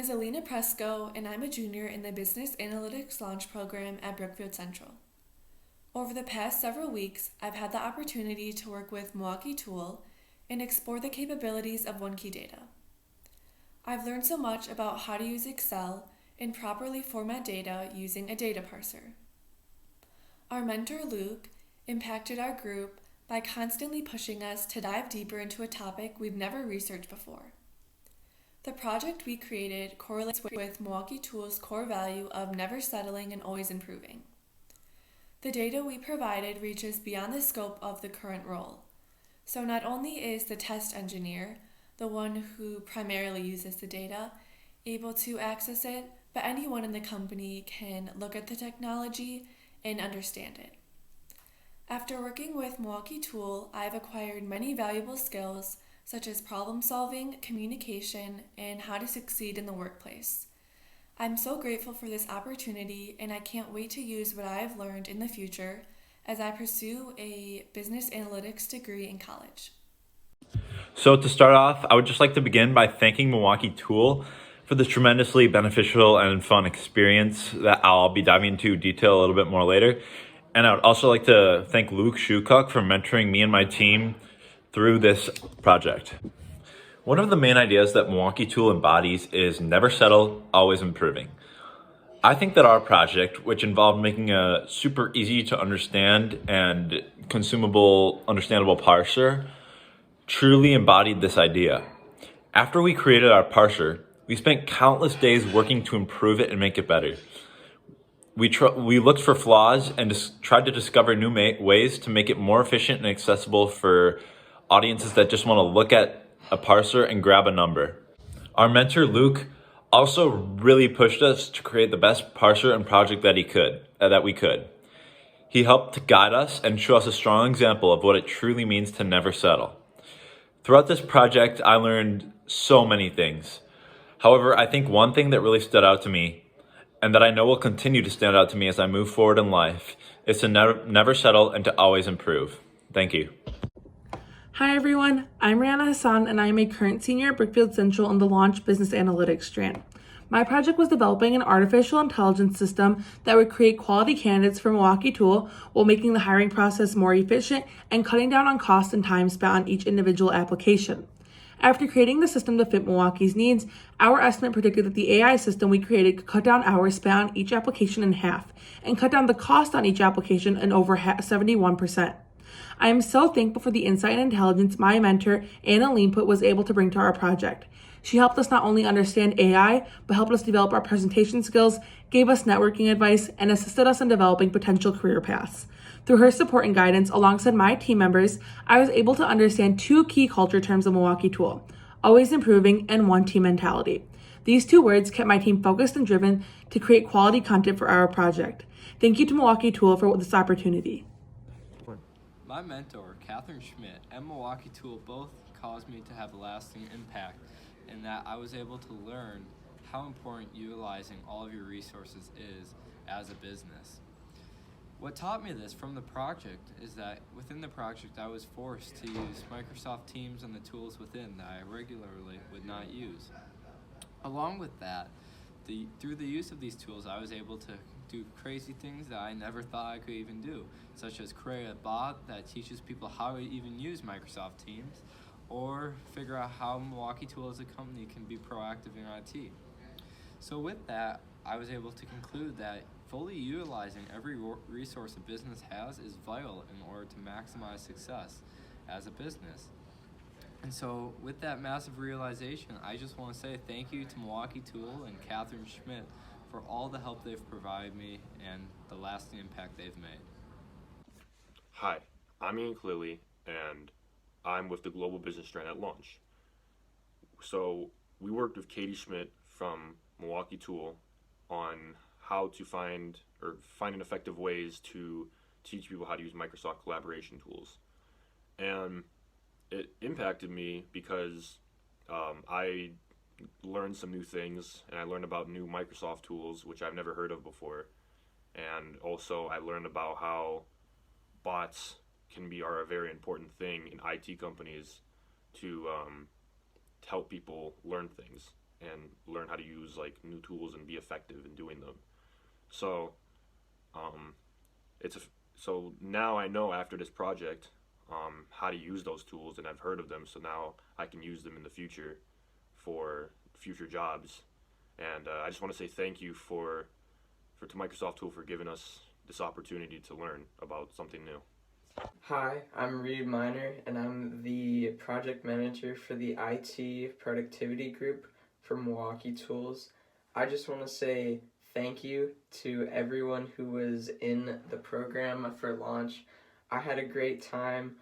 is Alina Presco, and I'm a junior in the Business Analytics Launch Program at Brookfield Central. Over the past several weeks, I've had the opportunity to work with Milwaukee Tool and explore the capabilities of OneKey Data. I've learned so much about how to use Excel and properly format data using a data parser. Our mentor, Luke, impacted our group by constantly pushing us to dive deeper into a topic we've never researched before. The project we created correlates with Milwaukee Tool's core value of never settling and always improving. The data we provided reaches beyond the scope of the current role. So not only is the test engineer, the one who primarily uses the data, able to access it, but anyone in the company can look at the technology and understand it. After working with Milwaukee Tool, I've acquired many valuable skills such as problem solving, communication, and how to succeed in the workplace. I'm so grateful for this opportunity, and I can't wait to use what I have learned in the future as I pursue a business analytics degree in college. So to start off, I would just like to begin by thanking Milwaukee Tool for this tremendously beneficial and fun experience that I'll be diving into detail a little bit more later. And I would also like to thank Luke Schucock for mentoring me and my team through this project. One of the main ideas that Milwaukee Tool embodies is never settle, always improving. I think that our project, which involved making a super easy to understand and consumable, understandable parser, truly embodied this idea. After we created our parser, we spent countless days working to improve it and make it better. We looked for flaws and tried to discover new ways to make it more efficient and accessible for audiences that just want to look at a parser and grab a number. Our mentor, Luke, also really pushed us to create the best parser and project that we could. He helped to guide us and show us a strong example of what it truly means to never settle. Throughout this project, I learned so many things. However, I think one thing that really stood out to me, and that I know will continue to stand out to me as I move forward in life, is to never settle and to always improve. Thank you. Hi everyone, I'm Rihanna Hassan and I am a current senior at Brookfield Central in the Launch Business Analytics strand. My project was developing an artificial intelligence system that would create quality candidates for Milwaukee Tool while making the hiring process more efficient and cutting down on cost and time spent on each individual application. After creating the system to fit Milwaukee's needs, our estimate predicted that the AI system we created could cut down hours spent on each application in half and cut down the cost on each application in over 71%. I am so thankful for the insight and intelligence my mentor, Anna Leanput, was able to bring to our project. She helped us not only understand AI, but helped us develop our presentation skills, gave us networking advice, and assisted us in developing potential career paths. Through her support and guidance alongside my team members, I was able to understand two key culture terms of Milwaukee Tool: always improving and one team mentality. These two words kept my team focused and driven to create quality content for our project. Thank you to Milwaukee Tool for this opportunity. My mentor, Catherine Schmidt, and Milwaukee Tool both caused me to have a lasting impact in that I was able to learn how important utilizing all of your resources is as a business. What taught me this from the project is that within the project I was forced to use Microsoft Teams and the tools within that I regularly would not use. Along with that, through the use of these tools, I was able to do crazy things that I never thought I could even do, such as create a bot that teaches people how to even use Microsoft Teams, or figure out how Milwaukee Tool as a company can be proactive in IT. So with that, I was able to conclude that fully utilizing every resource a business has is vital in order to maximize success as a business. And so with that massive realization, I just want to say thank you to Milwaukee Tool and Catherine Schmidt for all the help they've provided me and the lasting impact they've made. Hi, I'm Ian Cleary, and I'm with the Global Business Strand at Launch. So we worked with Katie Schmidt from Milwaukee Tool on how to finding effective ways to teach people how to use Microsoft collaboration tools. And it impacted me because I learned some new things, and I learned about new Microsoft tools, which I've never heard of before. And also I learned about how bots are a very important thing in IT companies to help people learn things. and learn how to use like new tools and be effective in doing them. So um, it's a, so now I know after this project how to use those tools, and I've heard of them. So now I can use them in the future for future jobs. And I just want to say thank you to Microsoft Tool for giving us this opportunity to learn about something new. Hi, I'm Reed Miner, and I'm the project manager for the IT productivity group for Milwaukee Tools. I just want to say thank you to everyone who was in the program for launch. I had a great time.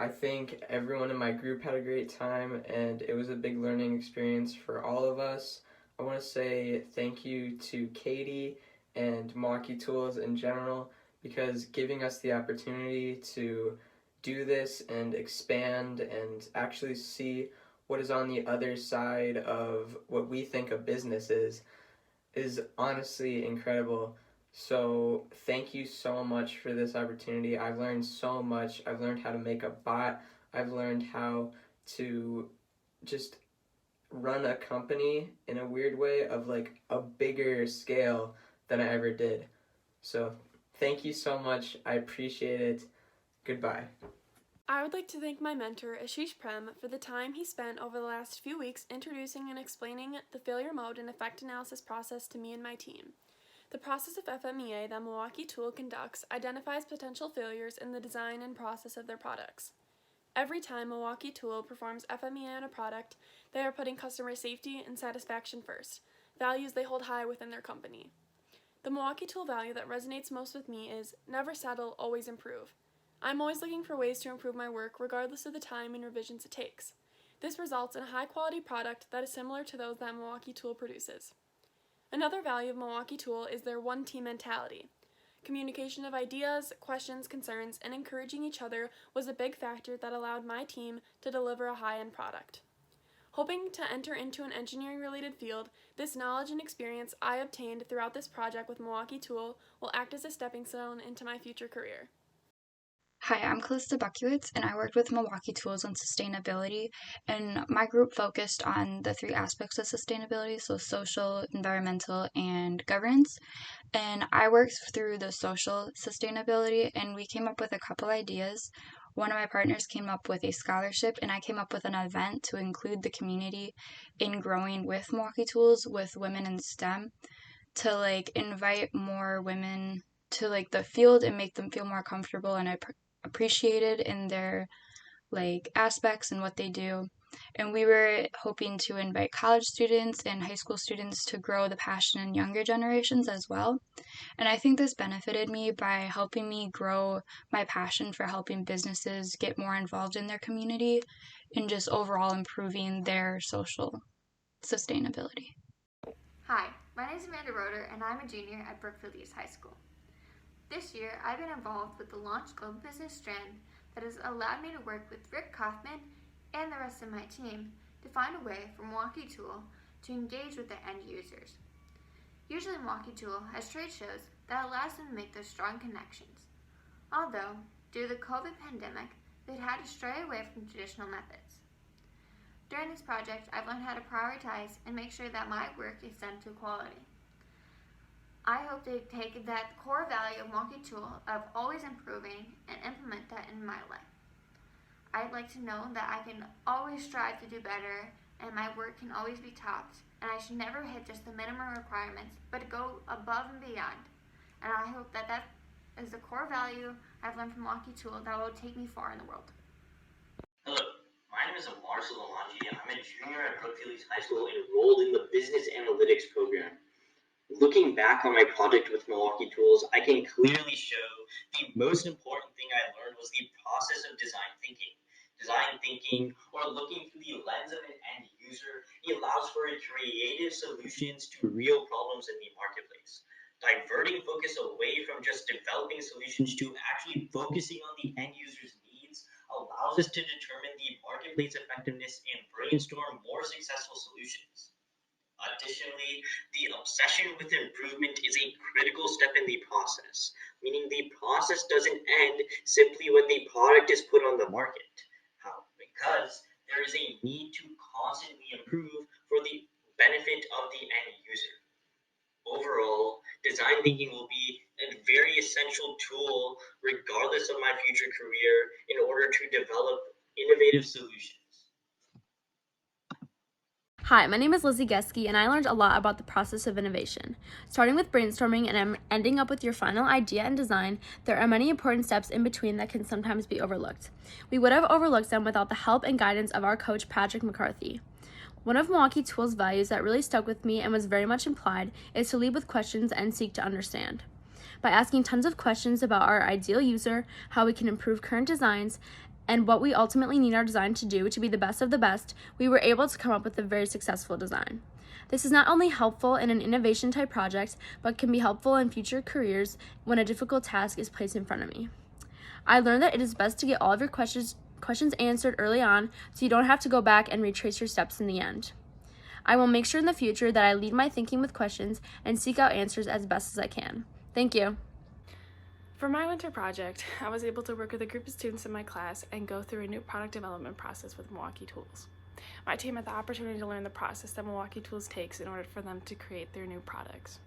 I think everyone in my group had a great time, and it was a big learning experience for all of us. I want to say thank you to Katie and Milwaukee Tools in general, because giving us the opportunity to do this and expand and actually see what is on the other side of what we think a business is honestly incredible. So thank you so much for this opportunity. I've learned so much. I've learned how to make a bot. I've learned how to just run a company in a weird way of like a bigger scale than I ever did. So thank you so much. I appreciate it. Goodbye. I would like to thank my mentor, Ashish Prem, for the time he spent over the last few weeks introducing and explaining the failure mode and effect analysis process to me and my team. The process of FMEA that Milwaukee Tool conducts identifies potential failures in the design and process of their products. Every time Milwaukee Tool performs FMEA on a product, they are putting customer safety and satisfaction first, values they hold high within their company. The Milwaukee Tool value that resonates most with me is never settle, always improve. I'm always looking for ways to improve my work regardless of the time and revisions it takes. This results in a high-quality product that is similar to those that Milwaukee Tool produces. Another value of Milwaukee Tool is their one-team mentality. Communication of ideas, questions, concerns, and encouraging each other was a big factor that allowed my team to deliver a high-end product. Hoping to enter into an engineering-related field, this knowledge and experience I obtained throughout this project with Milwaukee Tool will act as a stepping stone into my future career. Hi, I'm Calista Bukiewicz, and I worked with Milwaukee Tools on sustainability, and my group focused on the three aspects of sustainability, so social, environmental, and governance. And I worked through the social sustainability, and we came up with a couple ideas. One of my partners came up with a scholarship, and I came up with an event to include the community in growing with Milwaukee Tools with women in STEM, to like invite more women to like the field and make them feel more comfortable and appreciated in their like aspects and what they do. And we were hoping to invite college students and high school students to grow the passion in younger generations as well. And I think this benefited me by helping me grow my passion for helping businesses get more involved in their community and just overall improving their social sustainability. Hi, my name is Amanda Roeder, and I'm a junior at Brookfield East High School. This year, I've been involved with the Launch Global Business Strand that has allowed me to work with Rick Kaufman and the rest of my team to find a way for Milwaukee Tool to engage with the end users. Usually Milwaukee Tool has trade shows that allows them to make those strong connections. Although, due to the COVID pandemic, they'd had to stray away from traditional methods. During this project, I've learned how to prioritize and make sure that my work is done to quality. I hope to take that core value of Milwaukee Tool of always improving and implement that in my life. I'd like to know that I can always strive to do better and my work can always be topped, and I should never hit just the minimum requirements, but go above and beyond. And I hope that that is the core value I've learned from Milwaukee Tool that will take me far in the world. Hello, my name is Marcel Lalangi, and I'm a junior at Brookfield East High School enrolled in the Business Analytics program. Looking back on my project with Milwaukee Tools, I can clearly show the most important thing I learned was the process of design thinking. Design thinking, or looking through the lens of an end user, allows for creative solutions to real problems in the marketplace. Diverting focus away from just developing solutions to actually focusing on the end user's needs allows us to determine the marketplace effectiveness and brainstorm more successful solutions. Additionally, the obsession with improvement is a critical step in the process, meaning the process doesn't end simply when the product is put on the market. How? Because there is a need to constantly improve for the benefit of the end user. Overall, design thinking will be a very essential tool regardless of my future career in order to develop innovative solutions. Hi, my name is Lizzie Geske, and I learned a lot about the process of innovation. Starting with brainstorming and ending up with your final idea and design, there are many important steps in between that can sometimes be overlooked. We would have overlooked them without the help and guidance of our coach, Patrick McCarthy. One of Milwaukee Tool's values that really stuck with me and was very much implied is to lead with questions and seek to understand. By asking tons of questions about our ideal user, how we can improve current designs, and what we ultimately need our design to do to be the best of the best, we were able to come up with a very successful design. This is not only helpful in an innovation type project, but can be helpful in future careers when a difficult task is placed in front of me. I learned that it is best to get all of your questions answered early on so you don't have to go back and retrace your steps in the end. I will make sure in the future that I lead my thinking with questions and seek out answers as best as I can. Thank you. For my winter project, I was able to work with a group of students in my class and go through a new product development process with Milwaukee Tools. My team had the opportunity to learn the process that Milwaukee Tools takes in order for them to create their new products.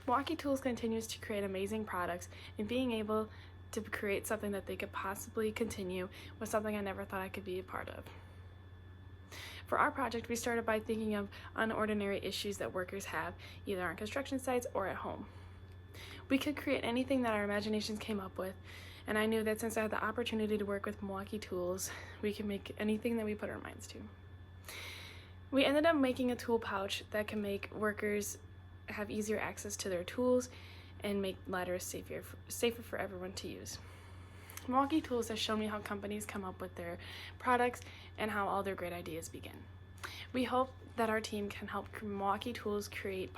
Milwaukee Tools continues to create amazing products, and being able to create something that they could possibly continue was something I never thought I could be a part of. For our project, we started by thinking of unordinary issues that workers have, either on construction sites or at home. We could create anything that our imaginations came up with, and I knew that since I had the opportunity to work with Milwaukee Tools, we could make anything that we put our minds to. We ended up making a tool pouch that can make workers have easier access to their tools and make ladders safer for everyone to use. Milwaukee Tools has shown me how companies come up with their products and how all their great ideas begin. We hope that our team can help Milwaukee Tools create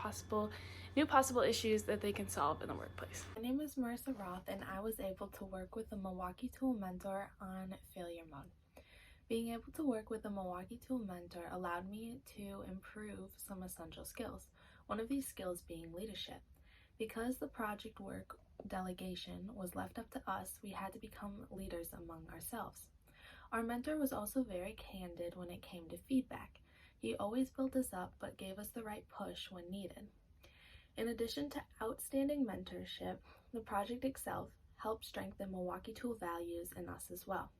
new possible issues that they can solve in the workplace. My name is Marissa Roth, and I was able to work with the Milwaukee Tool Mentor on failure mode. Being able to work with the Milwaukee Tool Mentor allowed me to improve some essential skills, one of these skills being leadership. Because the project work delegation was left up to us, we had to become leaders among ourselves. Our mentor was also very candid when it came to feedback. He always built us up but gave us the right push when needed. In addition to outstanding mentorship, the project itself helped strengthen Milwaukee Tool values in us as well.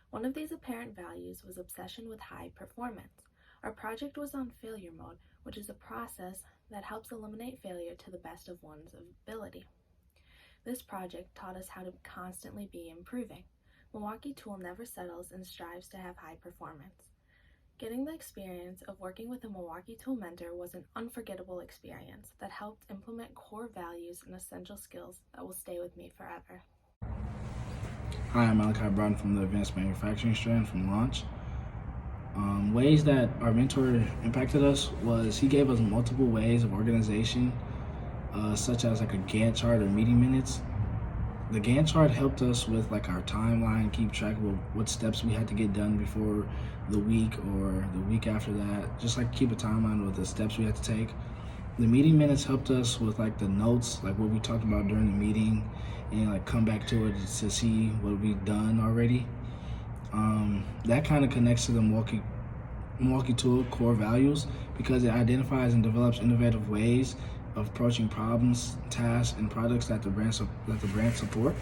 One of these apparent values was obsession with high performance. Our project was on failure mode, which is a process that helps eliminate failure to the best of one's ability. This project taught us how to constantly be improving. Milwaukee Tool never settles and strives to have high performance. Getting the experience of working with a Milwaukee Tool mentor was an unforgettable experience that helped implement core values and essential skills that will stay with me forever. Hi, I'm Malachi Brown from the Advanced Manufacturing strand from Launch. Ways that our mentor impacted us was he gave us multiple ways of organization, such as like a Gantt chart or meeting minutes. The Gantt chart helped us with like our timeline, keep track of what steps we had to get done before the week or the week after that, just like keep a timeline with the steps we had to take. The meeting minutes helped us with like the notes, like what we talked about during the meeting, and like come back to it to see what we've done already. That kind of connects to the Milwaukee Tool core values because it identifies and develops innovative ways of approaching problems, tasks, and products that the brand support.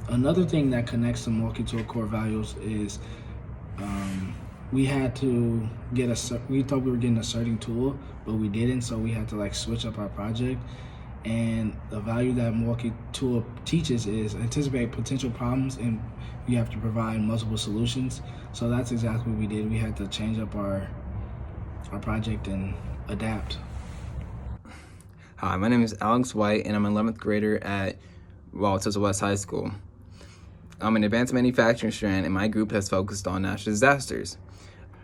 Another thing that connects to Milwaukee Tool core values is we had to we thought we were getting a certain tool, but we didn't, so we had to like switch up our project. And the value that Milwaukee Tool teaches is anticipate potential problems and you have to provide multiple solutions. So that's exactly what we did. We had to change up our project and adapt. Hi, my name is Alex White, and I'm an 11th grader at Wauwatosa West High School. I'm an advanced manufacturing strand, and my group has focused on natural disasters.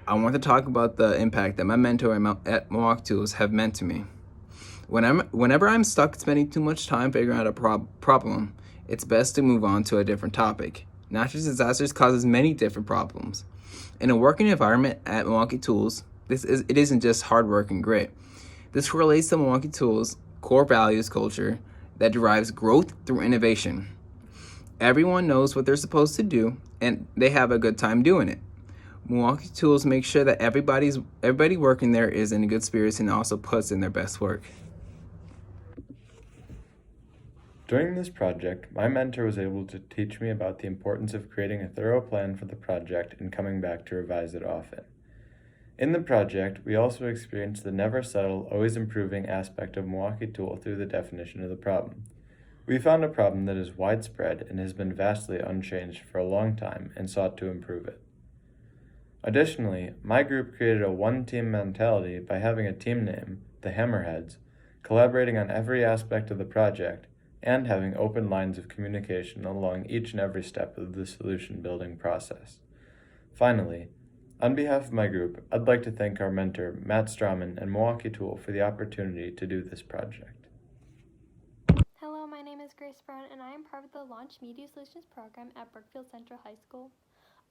I want to talk about the impact that my mentor at Milwaukee Tools have meant to me. Whenever I'm stuck spending too much time figuring out a problem, it's best to move on to a different topic. Natural disasters causes many different problems. In a working environment at Milwaukee Tools, it isn't just hard work and grit. This relates to Milwaukee Tools' core values culture that derives growth through innovation. Everyone knows what they're supposed to do, and they have a good time doing it. Milwaukee Tools makes sure that everybody working there is in good spirits and also puts in their best work. During this project, my mentor was able to teach me about the importance of creating a thorough plan for the project and coming back to revise it often. In the project, we also experienced the never settle, always improving aspect of Milwaukee Tool through the definition of the problem. We found a problem that is widespread and has been vastly unchanged for a long time and sought to improve it. Additionally, my group created a one-team mentality by having a team name, the Hammerheads, collaborating on every aspect of the project, and having open lines of communication along each and every step of the solution building process. Finally, on behalf of my group, I'd like to thank our mentor, Matt Strauman, and Milwaukee Tool for the opportunity to do this project. Hello, my name is Grace Brown, and I am part of the Launch Media Solutions program at Brookfield Central High School.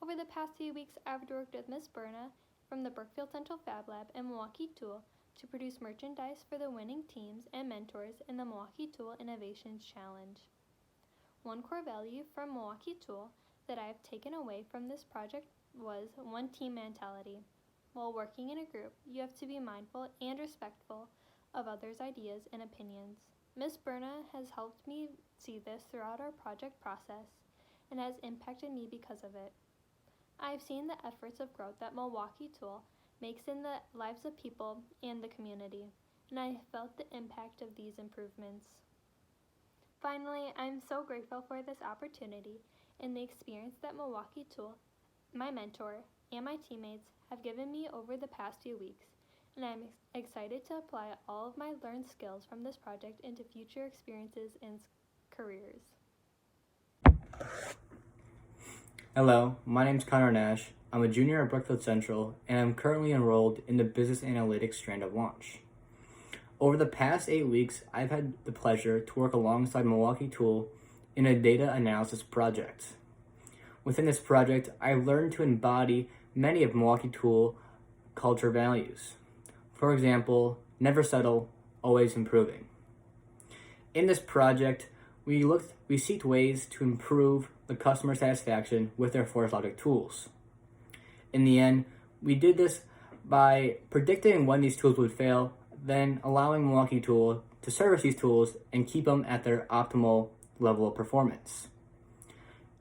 Over the past few weeks, I've worked with Ms. Berna from the Brookfield Central Fab Lab and Milwaukee Tool to produce merchandise for the winning teams and mentors in the Milwaukee Tool Innovations Challenge. One core value from Milwaukee Tool that I have taken away from this project was one team mentality. While working in a group, you have to be mindful and respectful of others' ideas and opinions. Ms. Berna has helped me see this throughout our project process and has impacted me because of it. I have seen the efforts of growth that Milwaukee Tool makes in the lives of people and the community, and I have felt the impact of these improvements. Finally, I am so grateful for this opportunity and the experience that Milwaukee Tool, my mentor, and my teammates have given me over the past few weeks, and I'm excited to apply all of my learned skills from this project into future experiences and careers. Hello, my name is Connor Nash. I'm a junior at Brookfield Central, and I'm currently enrolled in the Business Analytics strand of Launch. Over the past 8 weeks, I've had the pleasure to work alongside Milwaukee Tool in a data analysis project. Within this project, I've learned to embody many of Milwaukee Tool culture values. For example, never settle, always improving. In this project, we seeked ways to improve the customer satisfaction with their Force Logic tools. In the end, we did this by predicting when these tools would fail, then allowing Milwaukee Tool to service these tools and keep them at their optimal level of performance.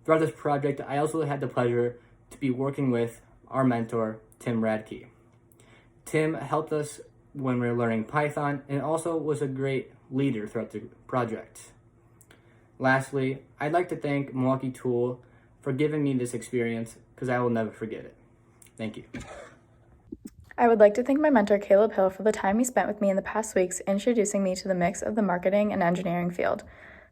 Throughout this project, I also had the pleasure to be working with our mentor, Tim Radke. Tim helped us when we were learning Python and also was a great leader throughout the project. Lastly, I'd like to thank Milwaukee Tool for giving me this experience because I will never forget it. Thank you. I would like to thank my mentor, Caleb Hill, for the time he spent with me in the past weeks introducing me to the mix of the marketing and engineering field.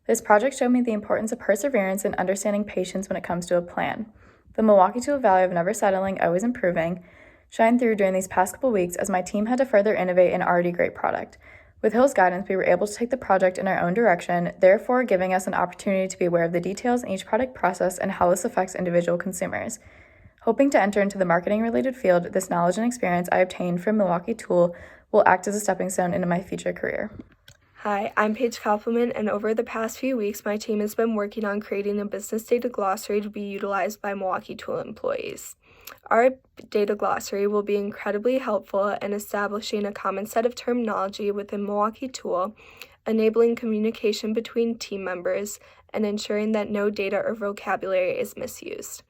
This project showed me the importance of perseverance and understanding patience when it comes to a plan. The Milwaukee Tool value of never settling, always improving, shined through during these past couple weeks as my team had to further innovate an already great product. With Hill's guidance, we were able to take the project in our own direction, therefore giving us an opportunity to be aware of the details in each product process and how this affects individual consumers. Hoping to enter into the marketing-related field, this knowledge and experience I obtained from Milwaukee Tool will act as a stepping stone into my future career. Hi, I'm Paige Koppelman, and over the past few weeks, my team has been working on creating a business data glossary to be utilized by Milwaukee Tool employees. Our data glossary will be incredibly helpful in establishing a common set of terminology within Milwaukee Tool, enabling communication between team members, and ensuring that no data or vocabulary is misused.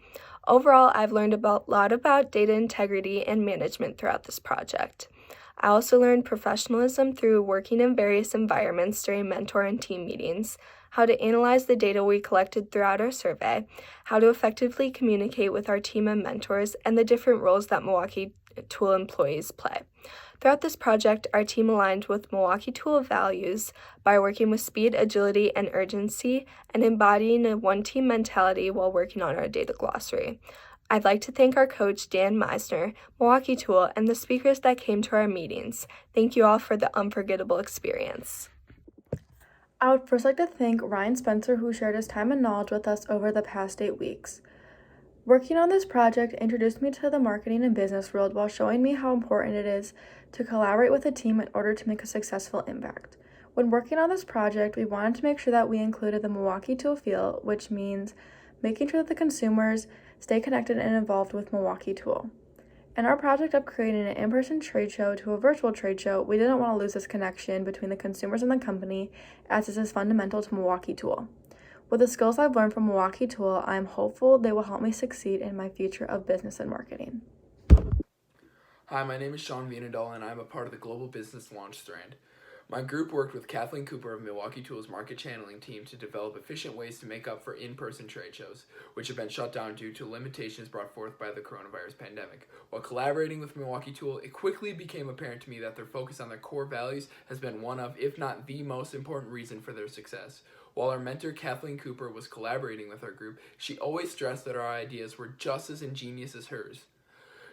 Overall, I've learned a lot about data integrity and management throughout this project. I also learned professionalism through working in various environments during mentor and team meetings, how to analyze the data we collected throughout our survey, how to effectively communicate with our team and mentors, and the different roles that Milwaukee Tool employees play. Throughout this project, our team aligned with Milwaukee Tool values by working with speed, agility, and urgency, and embodying a one-team mentality while working on our data glossary. I'd like to thank our coach, Dan Meisner, Milwaukee Tool, and the speakers that came to our meetings. Thank you all for the unforgettable experience. I would first like to thank Ryan Spencer, who shared his time and knowledge with us over the past 8 weeks. Working on this project introduced me to the marketing and business world while showing me how important it is to collaborate with a team in order to make a successful impact. When working on this project, we wanted to make sure that we included the Milwaukee Tool feel, which means making sure that the consumers stay connected and involved with Milwaukee Tool. In our project of creating an in-person trade show to a virtual trade show, we didn't want to lose this connection between the consumers and the company, as this is fundamental to Milwaukee Tool. With the skills I've learned from Milwaukee Tool, I am hopeful they will help me succeed in my future of business and marketing. Hi, my name is Sean Vienadal, and I'm a part of the Global Business Launch Strand. My group worked with Kathleen Cooper of Milwaukee Tool's market channeling team to develop efficient ways to make up for in-person trade shows, which have been shut down due to limitations brought forth by the coronavirus pandemic. While collaborating with Milwaukee Tool, it quickly became apparent to me that their focus on their core values has been one of, if not the most important reason for their success. While our mentor Kathleen Cooper was collaborating with our group, she always stressed that our ideas were just as ingenious as hers.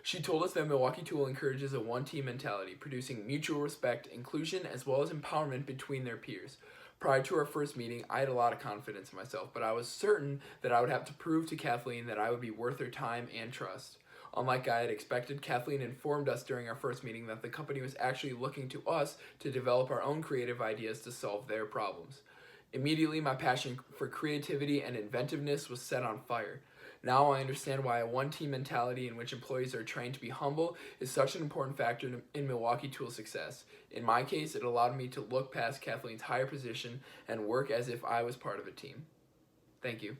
She told us that Milwaukee Tool encourages a one-team mentality, producing mutual respect, inclusion, as well as empowerment between their peers. Prior to our first meeting, I had a lot of confidence in myself, but I was certain that I would have to prove to Kathleen that I would be worth her time and trust. Unlike I had expected, Kathleen informed us during our first meeting that the company was actually looking to us to develop our own creative ideas to solve their problems. Immediately, my passion for creativity and inventiveness was set on fire. Now I understand why a one-team mentality in which employees are trained to be humble is such an important factor in Milwaukee Tool's success. In my case, it allowed me to look past Kathleen's higher position and work as if I was part of a team. Thank you.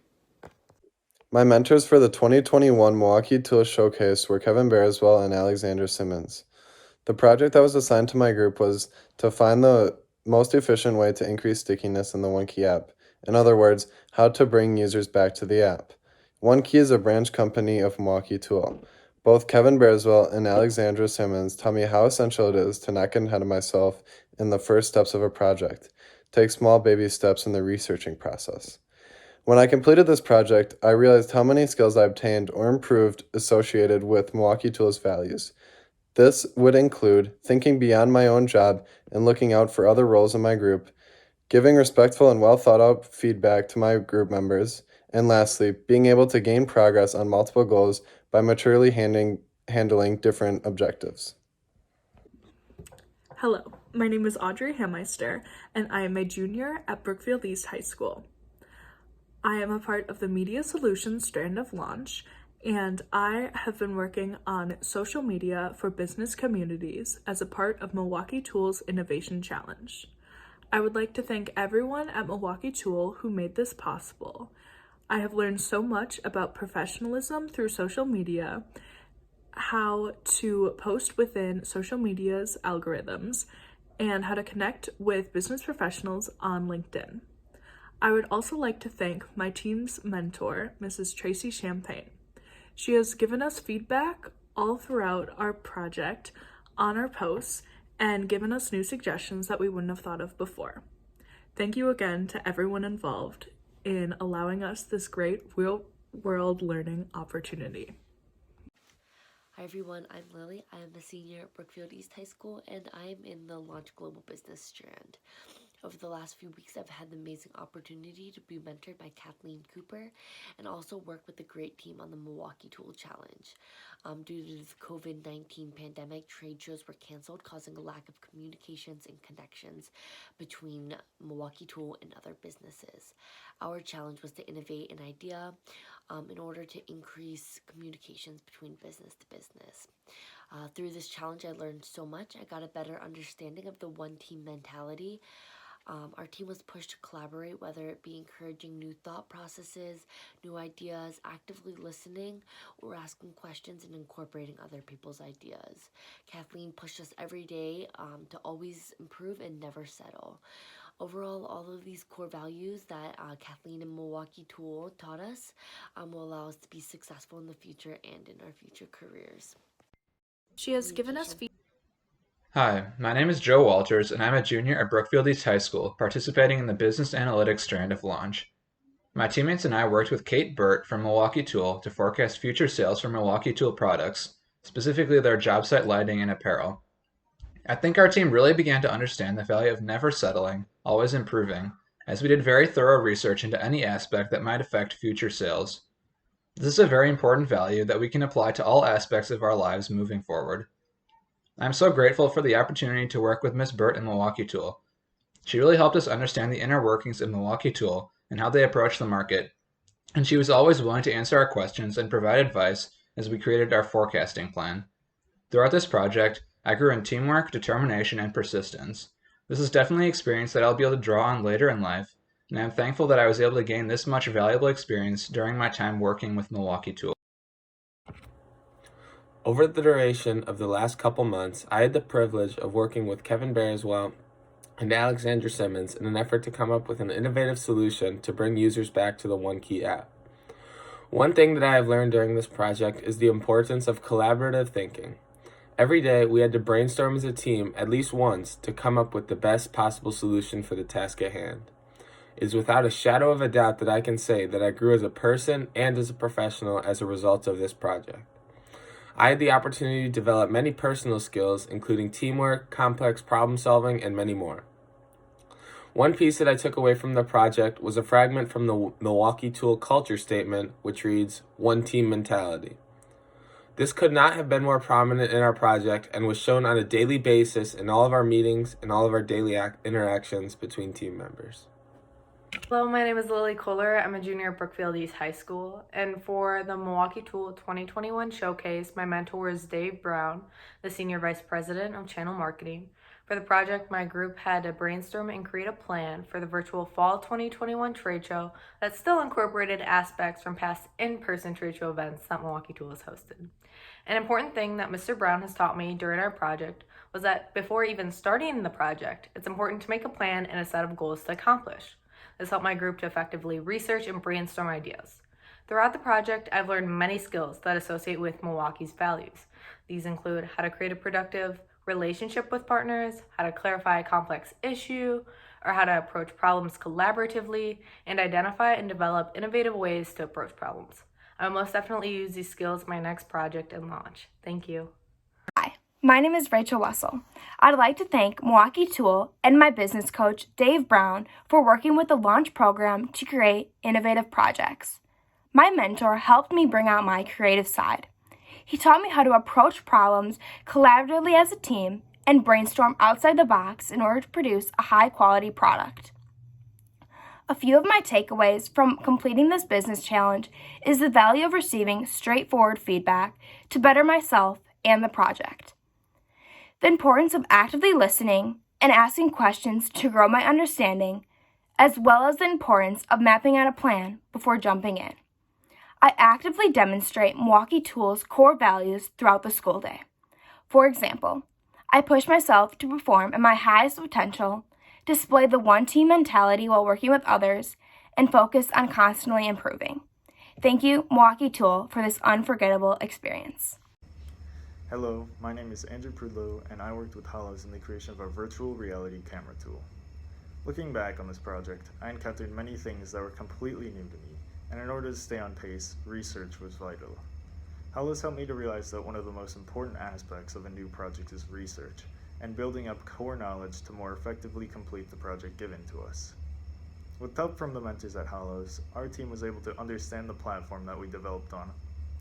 My mentors for the 2021 Milwaukee Tool Showcase were Kevin Bearswell and Alexandra Simmons. The project that was assigned to my group was to find the most efficient way to increase stickiness in the OneKey app. In other words, how to bring users back to the app. OneKey is a branch company of Milwaukee Tool. Both Kevin Bearswell and Alexandra Simmons tell me how essential it is to not get ahead of myself in the first steps of a project. Take small baby steps in the researching process. When I completed this project, I realized how many skills I obtained or improved associated with Milwaukee Tool's values. This would include thinking beyond my own job and looking out for other roles in my group, giving respectful and well thought out feedback to my group members, and lastly, being able to gain progress on multiple goals by maturely handling different objectives. Hello, my name is Audrey Hammeister, and I am a junior at Brookfield East High School. I am a part of the Media Solutions strand of Launch, and I have been working on social media for business communities as a part of Milwaukee Tool's Innovation Challenge. I would like to thank everyone at Milwaukee Tool who made this possible. I have learned so much about professionalism through social media, how to post within social media's algorithms, and how to connect with business professionals on LinkedIn. I would also like to thank my team's mentor, Mrs. Tracy Champagne. She has given us feedback all throughout our project on our posts and given us new suggestions that we wouldn't have thought of before. Thank you again to everyone involved in allowing us this great real-world learning opportunity. Hi everyone, I'm Lily. I'm a senior at Brookfield East High School, and I'm in the Launch Global Business strand. Over the last few weeks, I've had the amazing opportunity to be mentored by Kathleen Cooper and also work with a great team on the Milwaukee Tool Challenge. Due to the COVID-19 pandemic, trade shows were canceled, causing a lack of communications and connections between Milwaukee Tool and other businesses. Our challenge was to innovate an idea in order to increase communications between business to business. Through this challenge, I learned so much. I got a better understanding of the one-team mentality. Our team was pushed to collaborate, whether it be encouraging new thought processes, new ideas, actively listening, or asking questions and incorporating other people's ideas. Kathleen pushed us every day to always improve and never settle. Overall, all of these core values that Kathleen and Milwaukee Tool taught us will allow us to be successful in the future and in our future careers. She has given us feedback. Hi, my name is Joe Walters, and I'm a junior at Brookfield East High School, participating in the Business Analytics strand of Launch. My teammates and I worked with Kate Burt from Milwaukee Tool to forecast future sales for Milwaukee Tool products, specifically their job site lighting and apparel. I think our team really began to understand the value of never settling, always improving, as we did very thorough research into any aspect that might affect future sales. This is a very important value that we can apply to all aspects of our lives moving forward. I'm so grateful for the opportunity to work with Ms. Burt in Milwaukee Tool. She really helped us understand the inner workings of Milwaukee Tool and how they approach the market, and she was always willing to answer our questions and provide advice as we created our forecasting plan. Throughout this project, I grew in teamwork, determination, and persistence. This is definitely an experience that I'll be able to draw on later in life, and I'm thankful that I was able to gain this much valuable experience during my time working with Milwaukee Tool. Over the duration of the last couple months, I had the privilege of working with Kevin Bearswell and Alexander Simmons in an effort to come up with an innovative solution to bring users back to the OneKey app. One thing that I have learned during this project is the importance of collaborative thinking. Every day, we had to brainstorm as a team at least once to come up with the best possible solution for the task at hand. It is without a shadow of a doubt that I can say that I grew as a person and as a professional as a result of this project. I had the opportunity to develop many personal skills, including teamwork, complex problem solving, and many more. One piece that I took away from the project was a fragment from the Milwaukee Tool culture statement, which reads, "One team mentality." This could not have been more prominent in our project and was shown on a daily basis in all of our meetings and all of our daily interactions between team members. Hello, my name is Lily Kohler. I'm a junior at Brookfield East High School. And for the Milwaukee Tool 2021 showcase, my mentor is Dave Brown, the Senior Vice President of Channel Marketing. For the project, my group had to brainstorm and create a plan for the virtual Fall 2021 trade show that still incorporated aspects from past in-person trade show events that Milwaukee Tool has hosted. An important thing that Mr. Brown has taught me during our project was that before even starting the project, it's important to make a plan and a set of goals to accomplish. This helped my group to effectively research and brainstorm ideas. Throughout the project, I've learned many skills that associate with Milwaukee's values. These include how to create a productive relationship with partners, how to clarify a complex issue, or how to approach problems collaboratively, and identify and develop innovative ways to approach problems. I will most definitely use these skills in my next project and launch. Thank you. Hi, my name is Rachel Wessel. I'd like to thank Milwaukee Tool and my business coach, Dave Brown, for working with the launch program to create innovative projects. My mentor helped me bring out my creative side. He taught me how to approach problems collaboratively as a team and brainstorm outside the box in order to produce a high-quality product. A few of my takeaways from completing this business challenge is the value of receiving straightforward feedback to better myself and the project. The importance of actively listening and asking questions to grow my understanding, as well as the importance of mapping out a plan before jumping in. I actively demonstrate Milwaukee Tool's core values throughout the school day. For example, I push myself to perform at my highest potential, display the one-team mentality while working with others, and focus on constantly improving. Thank you, Milwaukee Tool, for this unforgettable experience. Hello, my name is Andrew Prudlow, and I worked with Hollows in the creation of our virtual reality camera tool. Looking back on this project, I encountered many things that were completely new to me, and in order to stay on pace, research was vital. Hollows helped me to realize that one of the most important aspects of a new project is research, and building up core knowledge to more effectively complete the project given to us. With help from the mentors at Hollows, our team was able to understand the platform that we developed on,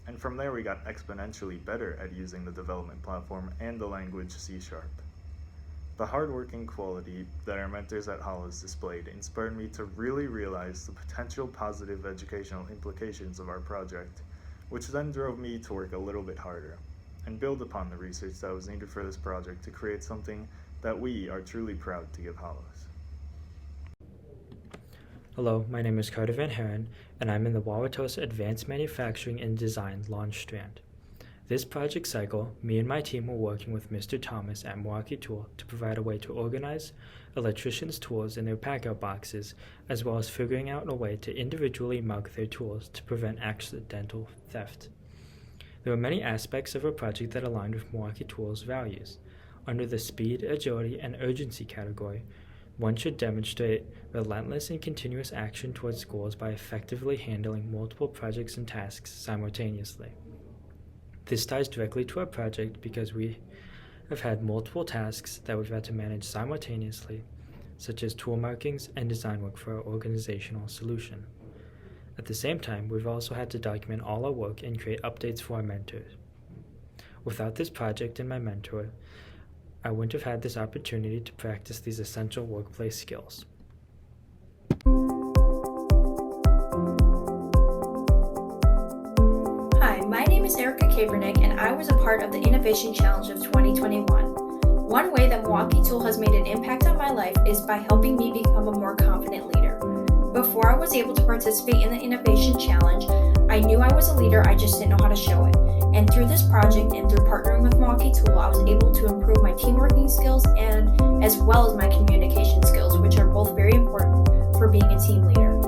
and from there we got exponentially better at using the development platform and the language C#. The hardworking quality that our mentors at Hollows displayed inspired me to really realize the potential positive educational implications of our project, which then drove me to work a little bit harder and build upon the research that was needed for this project to create something that we are truly proud to give Hollows. Hello, my name is Carter Van Haren, and I'm in the Wauwatosa Advanced Manufacturing and Design Launch Strand. This project cycle, me and my team were working with Mr. Thomas at Milwaukee Tool to provide a way to organize electricians' tools in their pack-out boxes, as well as figuring out a way to individually mark their tools to prevent accidental theft. There were many aspects of our project that aligned with Milwaukee Tool's values. Under the speed, agility, and urgency category, one should demonstrate relentless and continuous action towards goals by effectively handling multiple projects and tasks simultaneously. This ties directly to our project because we have had multiple tasks that we've had to manage simultaneously, such as tool markings and design work for our organizational solution. At the same time, we've also had to document all our work and create updates for our mentors. Without this project and my mentor, I wouldn't have had this opportunity to practice these essential workplace skills. Hi, my name is Erica Kaepernick, and I was a part of the Innovation Challenge of 2021. One way that Milwaukee Tool has made an impact on my life is by helping me become a more confident leader. Before I was able to participate in the Innovation Challenge, I knew I was a leader, I just didn't know how to show it. And through this project and through partnering with Milwaukee Tool, I was able to improve my teamworking skills and as well as my communication skills, which are both very important for being a team leader.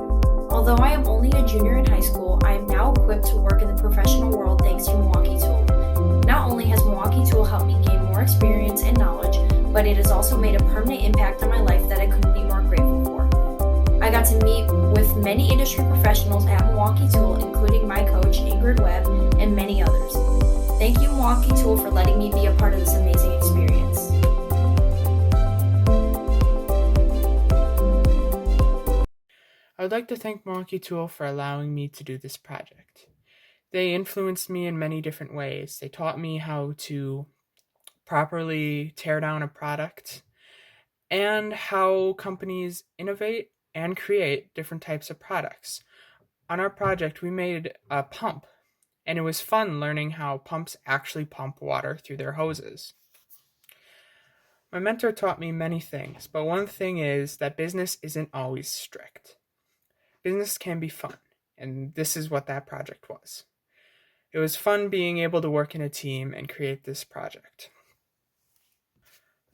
Although I am only a junior in high school, I am now equipped to work in the professional world thanks to Milwaukee Tool. Not only has Milwaukee Tool helped me gain more experience and knowledge, but it has also made a permanent impact on my life that I couldn't be more grateful for. I got to meet with many industry professionals at Milwaukee Tool, including my coach, Ingrid Webb, and many others. Thank you, Milwaukee Tool, for letting me be a part of this amazing experience. I would like to thank Milwaukee Tool for allowing me to do this project. They influenced me in many different ways. They taught me how to properly tear down a product and how companies innovate and create different types of products. On our project, we made a pump, and it was fun learning how pumps actually pump water through their hoses. My mentor taught me many things, but one thing is that business isn't always strict. Business can be fun, and this is what that project was. It was fun being able to work in a team and create this project.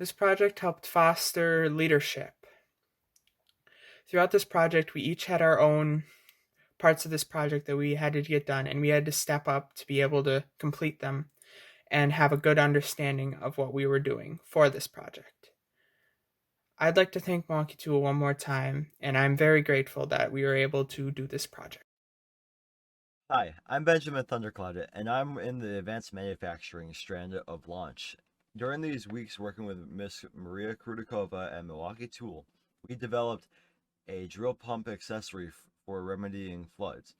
This project helped foster leadership. Throughout this project, we each had our own parts of this project that we had to get done, and we had to step up to be able to complete them and have a good understanding of what we were doing for this project. I'd like to thank Milwaukee Tool one more time, and I'm very grateful that we were able to do this project. Hi, I'm Benjamin Thundercloud, and I'm in the advanced manufacturing strand of Launch. During these weeks working with Miss Maria Krudikova at Milwaukee Tool, we developed a drill pump accessory for remedying floods.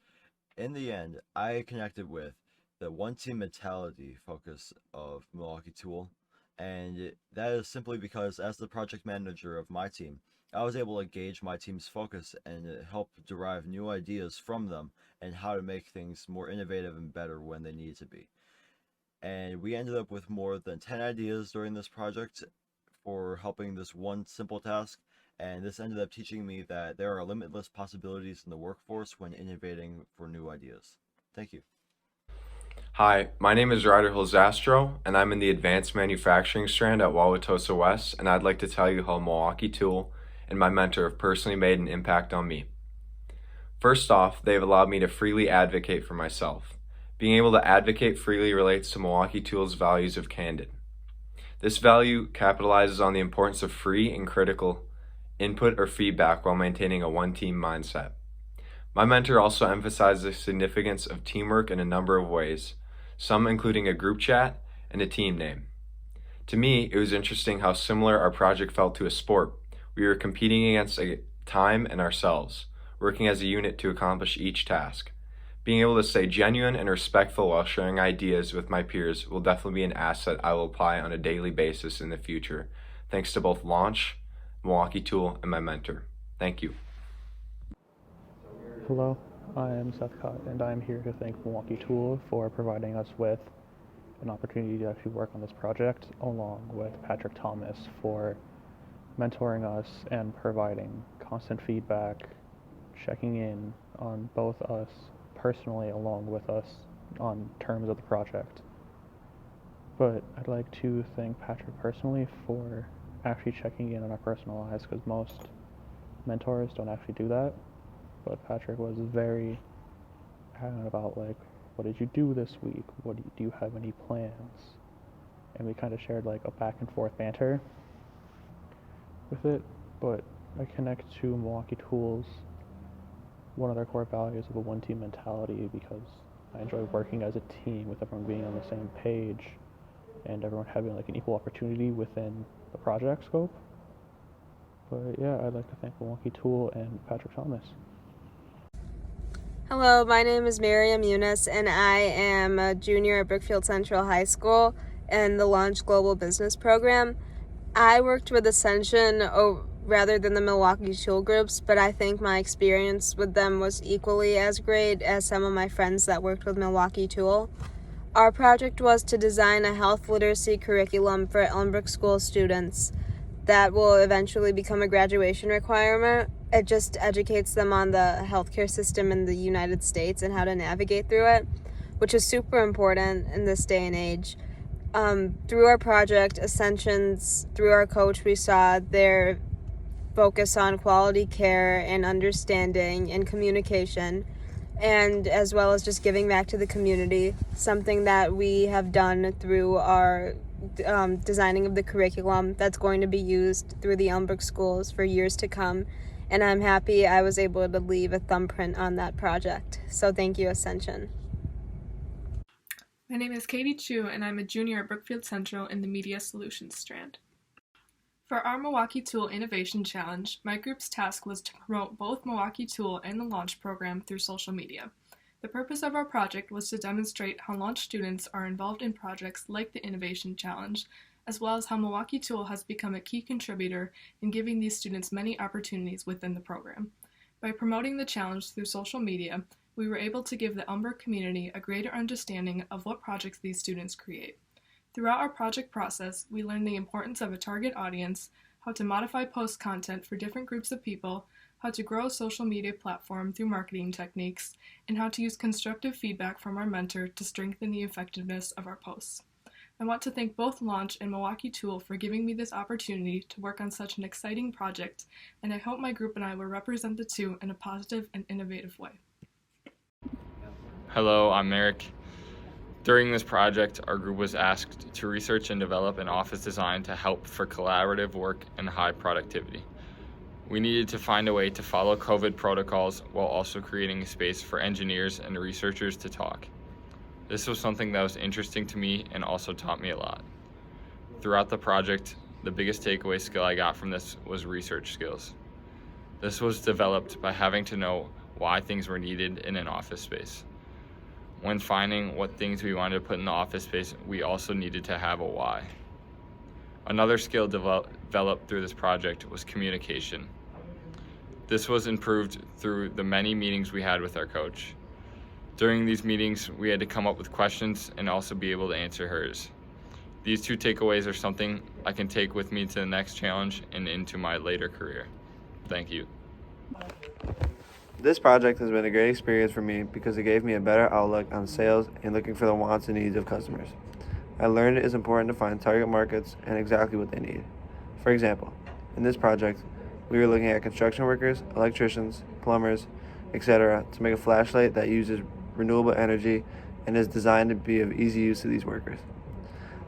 In the end, I connected with the one-team mentality focus of Milwaukee Tool, and that is simply because as the project manager of my team, I was able to gauge my team's focus and help derive new ideas from them and how to make things more innovative and better when they need to be. And we ended up with more than 10 ideas during this project for helping this one simple task, and this ended up teaching me that there are limitless possibilities in the workforce when innovating for new ideas. Thank you. Hi, my name is Ryder Hilzastro, and I'm in the Advanced Manufacturing strand at Wauwatosa West, and I'd like to tell you how Milwaukee Tool and my mentor have personally made an impact on me. First off, they've allowed me to freely advocate for myself. Being able to advocate freely relates to Milwaukee Tool's values of candid. This value capitalizes on the importance of free and critical input or feedback while maintaining a one-team mindset. My mentor also emphasized the significance of teamwork in a number of ways, some including a group chat and a team name. To me, it was interesting how similar our project felt to a sport. We were competing against time and ourselves, working as a unit to accomplish each task. Being able to stay genuine and respectful while sharing ideas with my peers will definitely be an asset I will apply on a daily basis in the future. Thanks to both Launch, Milwaukee Tool, and my mentor. Thank you. Hello, I am Seth Cott, and I'm here to thank Milwaukee Tool for providing us with an opportunity to actually work on this project, along with Patrick Thomas for mentoring us and providing constant feedback, checking in on both us personally along with us on terms of the project. But I'd like to thank Patrick personally for actually checking in on our personal lives, because most mentors don't actually do that. But Patrick was very adamant about, like, what did you do this week? Do you have any plans? And we kind of shared like a back and forth banter with it. But I connect to Milwaukee Tools, one of their core values of a one-team mentality, because I enjoy working as a team with everyone being on the same page and everyone having like an equal opportunity within the project scope. But yeah, I'd like to thank Milwaukee Tool and Patrick Thomas. Hello, my name is Miriam Yunus, and I am a junior at Brookfield Central High School in the Launch Global Business Program. I worked with Ascension rather than the Milwaukee Tool groups, but I think my experience with them was equally as great as some of my friends that worked with Milwaukee Tool. Our project was to design a health literacy curriculum for Elmbrook School students that will eventually become a graduation requirement. It just educates them on the healthcare system in the United States and how to navigate through it, which is super important in this day and age. Through our project, Ascensions, through our coach, we saw their focus on quality care and understanding and communication, and as well as just giving back to the community, something that we have done through our designing of the curriculum that's going to be used through the Elmbrook schools for years to come. And I'm happy I was able to leave a thumbprint on that project. So thank you, Ascension. My name is Katie Chu, and I'm a junior at Brookfield Central in the Media Solutions strand. For our Milwaukee Tool Innovation Challenge, my group's task was to promote both Milwaukee Tool and the Launch program through social media. The purpose of our project was to demonstrate how Launch students are involved in projects like the Innovation Challenge, as well as how Milwaukee Tool has become a key contributor in giving these students many opportunities within the program. By promoting the challenge through social media, we were able to give the Elmbrook community a greater understanding of what projects these students create. Throughout our project process, we learned the importance of a target audience, how to modify post content for different groups of people, how to grow a social media platform through marketing techniques, and how to use constructive feedback from our mentor to strengthen the effectiveness of our posts. I want to thank both Launch and Milwaukee Tool for giving me this opportunity to work on such an exciting project, and I hope my group and I will represent the two in a positive and innovative way. Hello, I'm Merrick. During this project, our group was asked to research and develop an office design to help for collaborative work and high productivity. We needed to find a way to follow COVID protocols while also creating a space for engineers and researchers to talk. This was something that was interesting to me and also taught me a lot. Throughout the project, the biggest takeaway skill I got from this was research skills. This was developed by having to know why things were needed in an office space. When finding what things we wanted to put in the office space, we also needed to have a why. Another skill developed through this project was communication. This was improved through the many meetings we had with our coach. During these meetings, we had to come up with questions and also be able to answer hers. These two takeaways are something I can take with me to the next challenge and into my later career. Thank you. This project has been a great experience for me because it gave me a better outlook on sales and looking for the wants and needs of customers. I learned it is important to find target markets and exactly what they need. For example, in this project, we were looking at construction workers, electricians, plumbers, etc. to make a flashlight that uses renewable energy and is designed to be of easy use to these workers.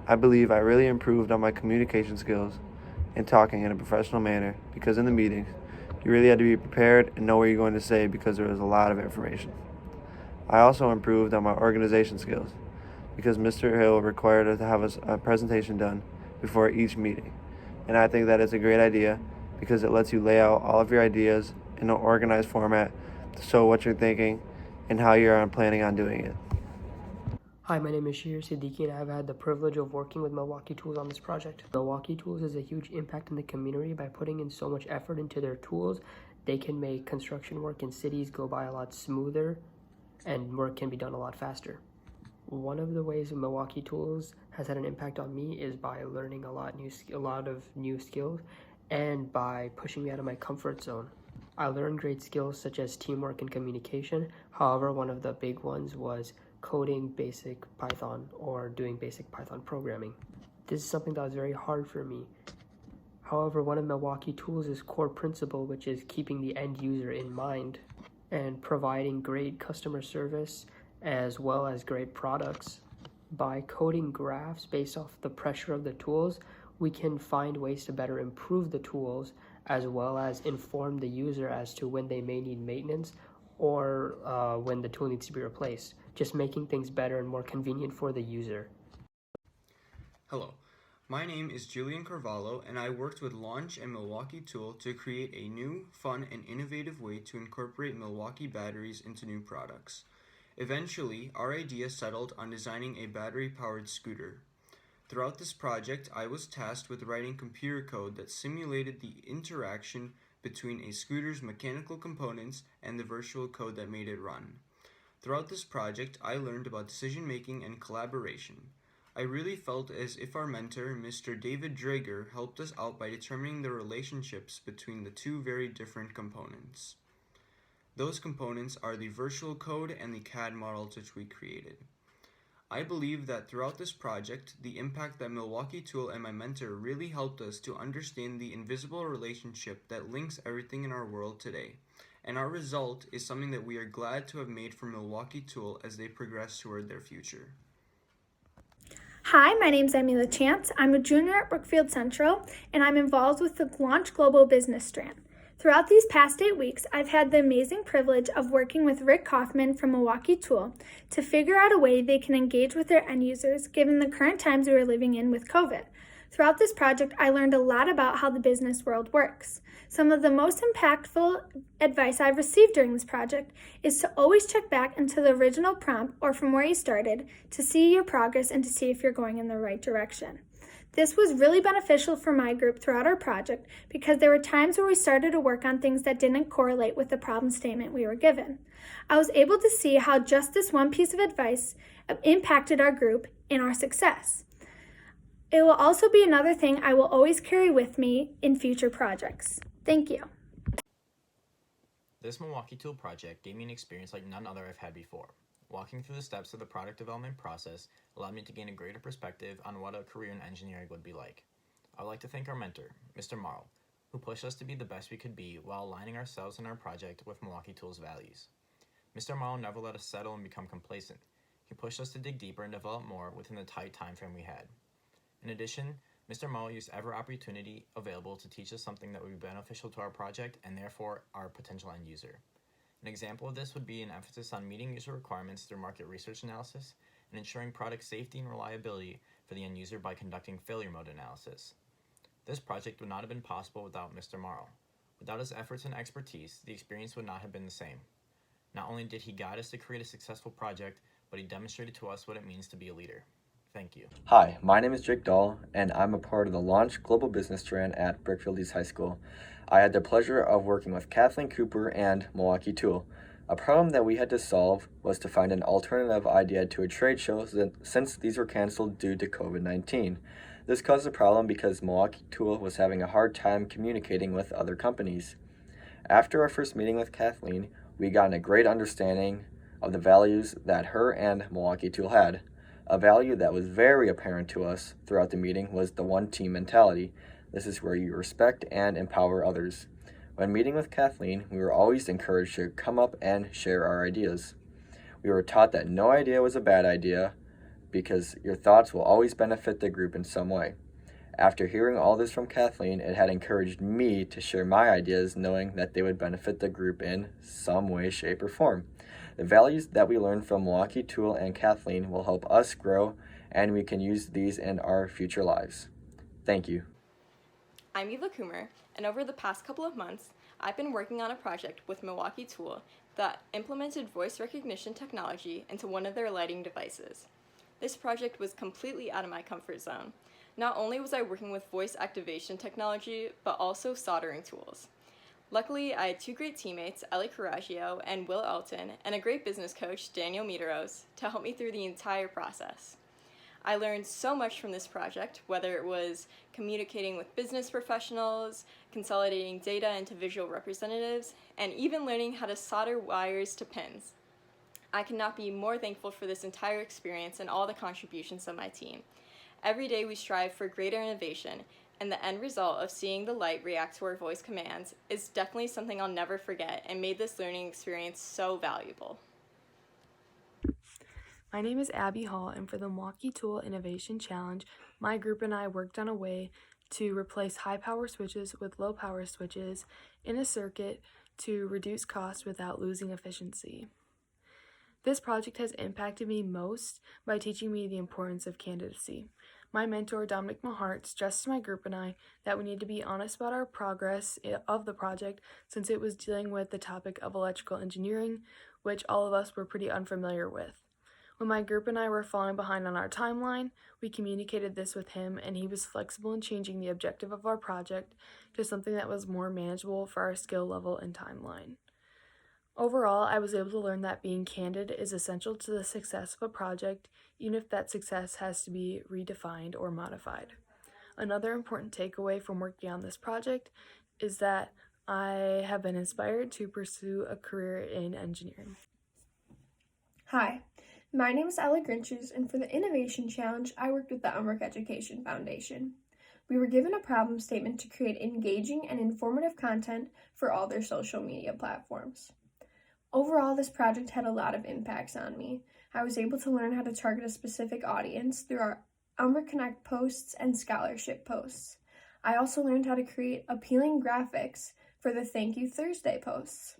I believe I really improved on my communication skills and talking in a professional manner because in the meetings, you really had to be prepared and know what you're going to say because there was a lot of information. I also improved on my organization skills because Mr. Hill required us to have a presentation done before each meeting. And I think that is a great idea because it lets you lay out all of your ideas in an organized format to show what you're thinking and how you're planning on doing it. Hi, my name is Shahir Siddiqui, and I've had the privilege of working with Milwaukee Tools on this project. Milwaukee Tools has a huge impact in the community by putting in so much effort into their tools. They can make construction work in cities go by a lot smoother, and work can be done a lot faster. One of the ways Milwaukee Tools has had an impact on me is by learning a lot of new skills and by pushing me out of my comfort zone. I learned great skills such as teamwork and communication. However, one of the big ones was coding basic Python or doing basic Python programming. This is something that was very hard for me. However, one of Milwaukee Tools' core principle, which is keeping the end user in mind and providing great customer service as well as great products. By coding graphs based off the pressure of the tools, we can find ways to better improve the tools as well as inform the user as to when they may need maintenance or when the tool needs to be replaced, just making things better and more convenient for the user. Hello, my name is Julian Carvalho, and I worked with Launch and Milwaukee Tool to create a new, fun, and innovative way to incorporate Milwaukee batteries into new products. Eventually, our idea settled on designing a battery-powered scooter. Throughout this project, I was tasked with writing computer code that simulated the interaction between a scooter's mechanical components and the virtual code that made it run. Throughout this project, I learned about decision making and collaboration. I really felt as if our mentor, Mr. David Drager, helped us out by determining the relationships between the two very different components. Those components are the virtual code and the CAD models which we created. I believe that throughout this project, the impact that Milwaukee Tool and my mentor really helped us to understand the invisible relationship that links everything in our world today. And our result is something that we are glad to have made for Milwaukee Tool as they progress toward their future. Hi, my name's Emmy LaChance. I'm a junior at Brookfield Central, and I'm involved with the Launch Global Business Strand. Throughout these past 8 weeks, I've had the amazing privilege of working with Rick Kaufman from Milwaukee Tool to figure out a way they can engage with their end users given the current times we are living in with COVID. Throughout this project, I learned a lot about how the business world works. Some of the most impactful advice I've received during this project is to always check back into the original prompt or from where you started to see your progress and to see if you're going in the right direction. This was really beneficial for my group throughout our project because there were times where we started to work on things that didn't correlate with the problem statement we were given. I was able to see how just this one piece of advice impacted our group and our success. It will also be another thing I will always carry with me in future projects. Thank you. This Milwaukee Tool project gave me an experience like none other I've had before. Walking through the steps of the product development process allowed me to gain a greater perspective on what a career in engineering would be like. I would like to thank our mentor, Mr. Marl, who pushed us to be the best we could be while aligning ourselves and our project with Milwaukee Tool's values. Mr. Marl never let us settle and become complacent. He pushed us to dig deeper and develop more within the tight time frame we had. In addition, Mr. Marl used every opportunity available to teach us something that would be beneficial to our project and therefore our potential end user. An example of this would be an emphasis on meeting user requirements through market research analysis and ensuring product safety and reliability for the end user by conducting failure mode analysis. This project would not have been possible without Mr. Marl. Without his efforts and expertise, the experience would not have been the same. Not only did he guide us to create a successful project, but he demonstrated to us what it means to be a leader. Thank you. Hi, my name is Jake Dahl, and I'm a part of the Launch Global Business Strand at Brookfield East High School. I had the pleasure of working with Kathleen Cooper and Milwaukee Tool. A problem that we had to solve was to find an alternative idea to a trade show since these were canceled due to COVID-19. This caused a problem because Milwaukee Tool was having a hard time communicating with other companies. After our first meeting with Kathleen, we got a great understanding of the values that her and Milwaukee Tool had. A value that was very apparent to us throughout the meeting was the one team mentality. This is where you respect and empower others. When meeting with Kathleen, we were always encouraged to come up and share our ideas. We were taught that no idea was a bad idea because your thoughts will always benefit the group in some way. After hearing all this from Kathleen, it had encouraged me to share my ideas knowing that they would benefit the group in some way, shape, or form. The values that we learned from Milwaukee Tool and Kathleen will help us grow, and we can use these in our future lives. Thank you. I'm Eva Coomer, and over the past couple of months, I've been working on a project with Milwaukee Tool that implemented voice recognition technology into one of their lighting devices. This project was completely out of my comfort zone. Not only was I working with voice activation technology, but also soldering tools. Luckily, I had two great teammates, Ellie Coraggio and Will Elton, and a great business coach, Daniel Medeiros, to help me through the entire process. I learned so much from this project, whether it was communicating with business professionals, consolidating data into visual representatives, and even learning how to solder wires to pins. I cannot be more thankful for this entire experience and all the contributions of my team. Every day we strive for greater innovation, and the end result of seeing the light react to our voice commands is definitely something I'll never forget and made this learning experience so valuable. My name is Abby Hall, and for the Milwaukee Tool Innovation Challenge, my group and I worked on a way to replace high-power switches with low-power switches in a circuit to reduce cost without losing efficiency. This project has impacted me most by teaching me the importance of candidacy. My mentor, Dominic Mahart, stressed to my group and I that we need to be honest about our progress of the project since it was dealing with the topic of electrical engineering, which all of us were pretty unfamiliar with. When my group and I were falling behind on our timeline, we communicated this with him, and he was flexible in changing the objective of our project to something that was more manageable for our skill level and timeline. Overall, I was able to learn that being candid is essential to the success of a project, even if that success has to be redefined or modified. Another important takeaway from working on this project is that I have been inspired to pursue a career in engineering. Hi, my name is Ella Grinches, and for the Innovation Challenge, I worked with the Umrick Education Foundation. We were given a problem statement to create engaging and informative content for all their social media platforms. Overall, this project had a lot of impacts on me. I was able to learn how to target a specific audience through our Umrick Connect posts and scholarship posts. I also learned how to create appealing graphics for the Thank You Thursday posts.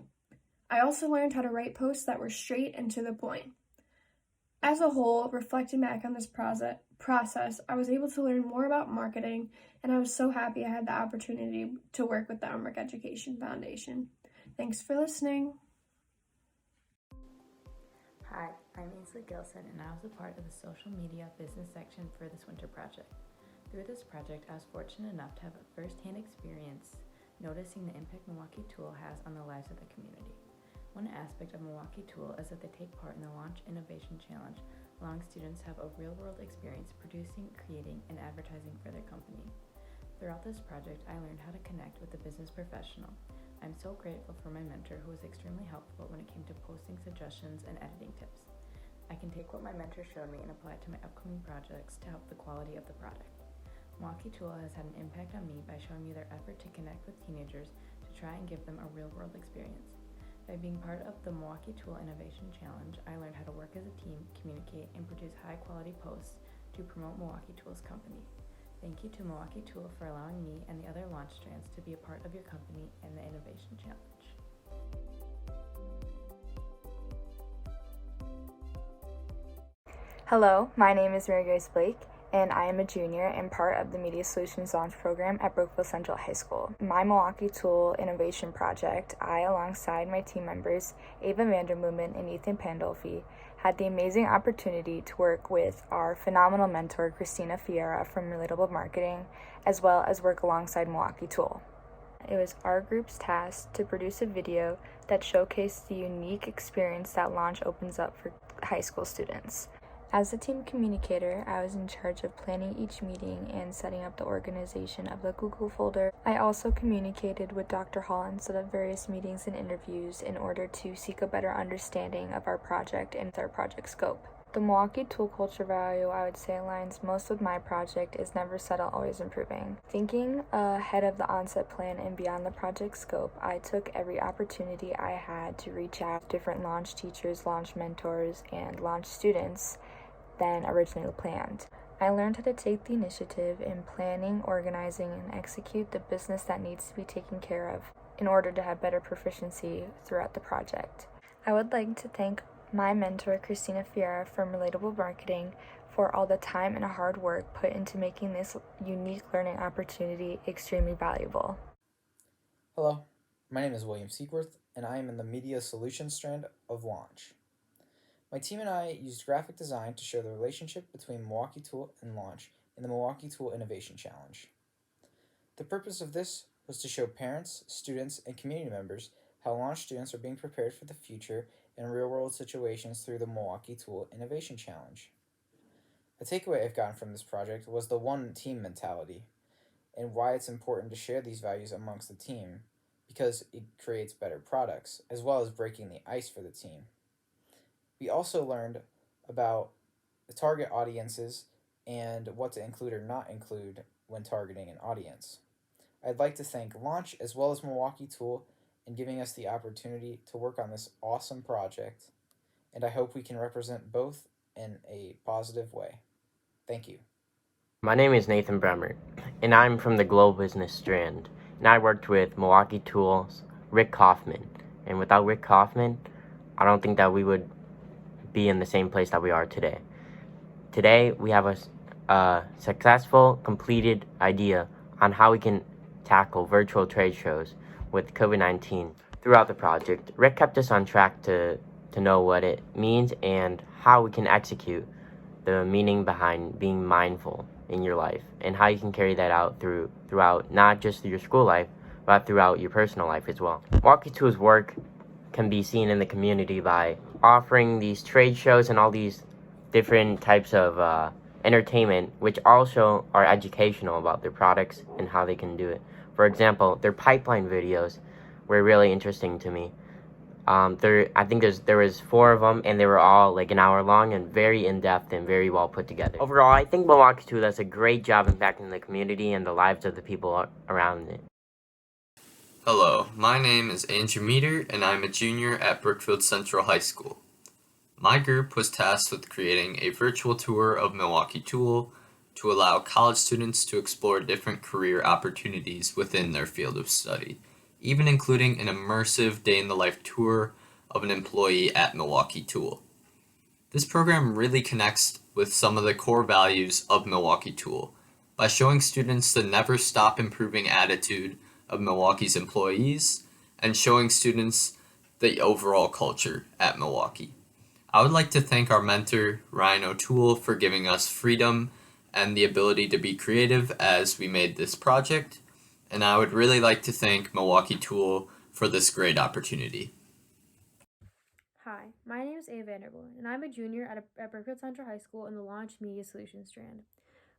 I also learned how to write posts that were straight and to the point. As a whole, reflecting back on this process, I was able to learn more about marketing, and I was so happy I had the opportunity to work with the Umrick Education Foundation. Thanks for listening. Hi, I'm Ainsley Gilson, and I was a part of the social media business section for this winter project. Through this project, I was fortunate enough to have a first-hand experience noticing the impact Milwaukee Tool has on the lives of the community. One aspect of Milwaukee Tool is that they take part in the Launch Innovation Challenge, allowing students to have a real-world experience producing, creating, and advertising for their company. Throughout this project, I learned how to connect with a business professional. I'm so grateful for my mentor, who was extremely helpful when it came to posting suggestions and editing tips. I can take what my mentor showed me and apply it to my upcoming projects to help the quality of the product. Milwaukee Tool has had an impact on me by showing me their effort to connect with teenagers to try and give them a real-world experience. By being part of the Milwaukee Tool Innovation Challenge, I learned how to work as a team, communicate, and produce high-quality posts to promote Milwaukee Tool's company. Thank you to Milwaukee Tool for allowing me and the other launch strands to be a part of your company and the Innovation Challenge. Hello, my name is Mary Grace Blake, and I am a junior and part of the Media Solutions Launch Program at Brookfield Central High School. My Milwaukee Tool Innovation Project, I, alongside my team members, Ava Vandermoomen and Ethan Pandolfi, had the amazing opportunity to work with our phenomenal mentor, Christina Fiera from Relatable Marketing, as well as work alongside Milwaukee Tool. It was our group's task to produce a video that showcased the unique experience that Launch opens up for high school students. As the team communicator, I was in charge of planning each meeting and setting up the organization of the Google folder. I also communicated with Dr. Hall and set up various meetings and interviews in order to seek a better understanding of our project and our project scope. The Milwaukee Tool culture value, I would say, aligns most with my project is never settle, always improving. Thinking ahead of the onset plan and beyond the project scope, I took every opportunity I had to reach out to different launch teachers, launch mentors, and launch students than originally planned. I learned how to take the initiative in planning, organizing, and execute the business that needs to be taken care of in order to have better proficiency throughout the project. I would like to thank my mentor, Christina Fiera from Relatable Marketing, for all the time and hard work put into making this unique learning opportunity extremely valuable. Hello, my name is William Seaworth, and I am in the Media Solutions strand of Launch. My team and I used graphic design to show the relationship between Milwaukee Tool and Launch in the Milwaukee Tool Innovation Challenge. The purpose of this was to show parents, students, and community members how Launch students are being prepared for the future in real-world situations through the Milwaukee Tool Innovation Challenge. A takeaway I've gotten from this project was the one team mentality and why it's important to share these values amongst the team, because it creates better products as well as breaking the ice for the team. We also learned about the target audiences and what to include or not include when targeting an audience. I'd like to thank Launch as well as Milwaukee Tool in giving us the opportunity to work on this awesome project, and I hope we can represent both in a positive way. Thank you. My name is Nathan Bremmer, and I'm from the Global Business strand, and I worked with Milwaukee Tool's Rick Kaufman, and without Rick Kaufman, I don't think that we would be in the same place that we are today. Today, we have a successful, completed idea on how we can tackle virtual trade shows with COVID-19. Throughout the project, Rick kept us on track to know what it means and how we can execute the meaning behind being mindful in your life and how you can carry that out throughout not just your school life, but throughout your personal life as well. Milwaukee Tool's work can be seen in the community by offering these trade shows and all these different types of entertainment, which also are educational about their products and how they can do it. For example, their pipeline videos were really interesting to me. I think there was 4 of them, and they were all like an hour long and very in-depth and very well put together. Overall, I think Milwaukee Tool does a great job impacting the community and the lives of the people around it. Hello, my name is Andrew Meter, and I'm a junior at Brookfield Central High School. My group was tasked with creating a virtual tour of Milwaukee Tool to allow college students to explore different career opportunities within their field of study, even including an immersive day-in-the-life tour of an employee at Milwaukee Tool. This program really connects with some of the core values of Milwaukee Tool by showing students the never stop improving attitude of Milwaukee's employees and showing students the overall culture at Milwaukee. I would like to thank our mentor, Ryan O'Toole, for giving us freedom and the ability to be creative as we made this project, and I would really like to thank Milwaukee Tool for this great opportunity. Hi, my name is Ava Vanderbilt, and I'm a junior at Brookfield Central High School in the Launch Media Solutions strand.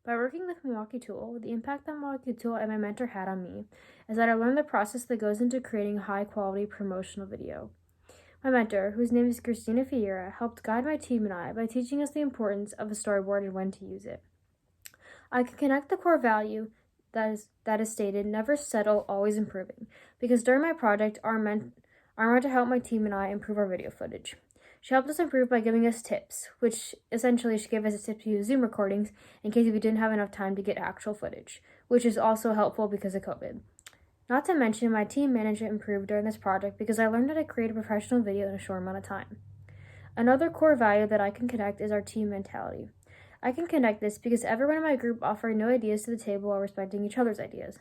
By working with Milwaukee Tool, the impact that Milwaukee Tool and my mentor had on me is that I learned the process that goes into creating a high-quality promotional video. My mentor, whose name is Christina Fiera, helped guide my team and I by teaching us the importance of a storyboard and when to use it. I can connect the core value that is stated, never settle, always improving, because during my project, our mentor helped my team and I improve our video footage. She helped us improve by giving us tips, which essentially she gave us a tip to use Zoom recordings in case we didn't have enough time to get actual footage, which is also helpful because of COVID. Not to mention, my team management improved during this project because I learned how to create a professional video in a short amount of time. Another core value that I can connect is our team mentality. I can connect this because everyone in my group offered no ideas to the table while respecting each other's ideas.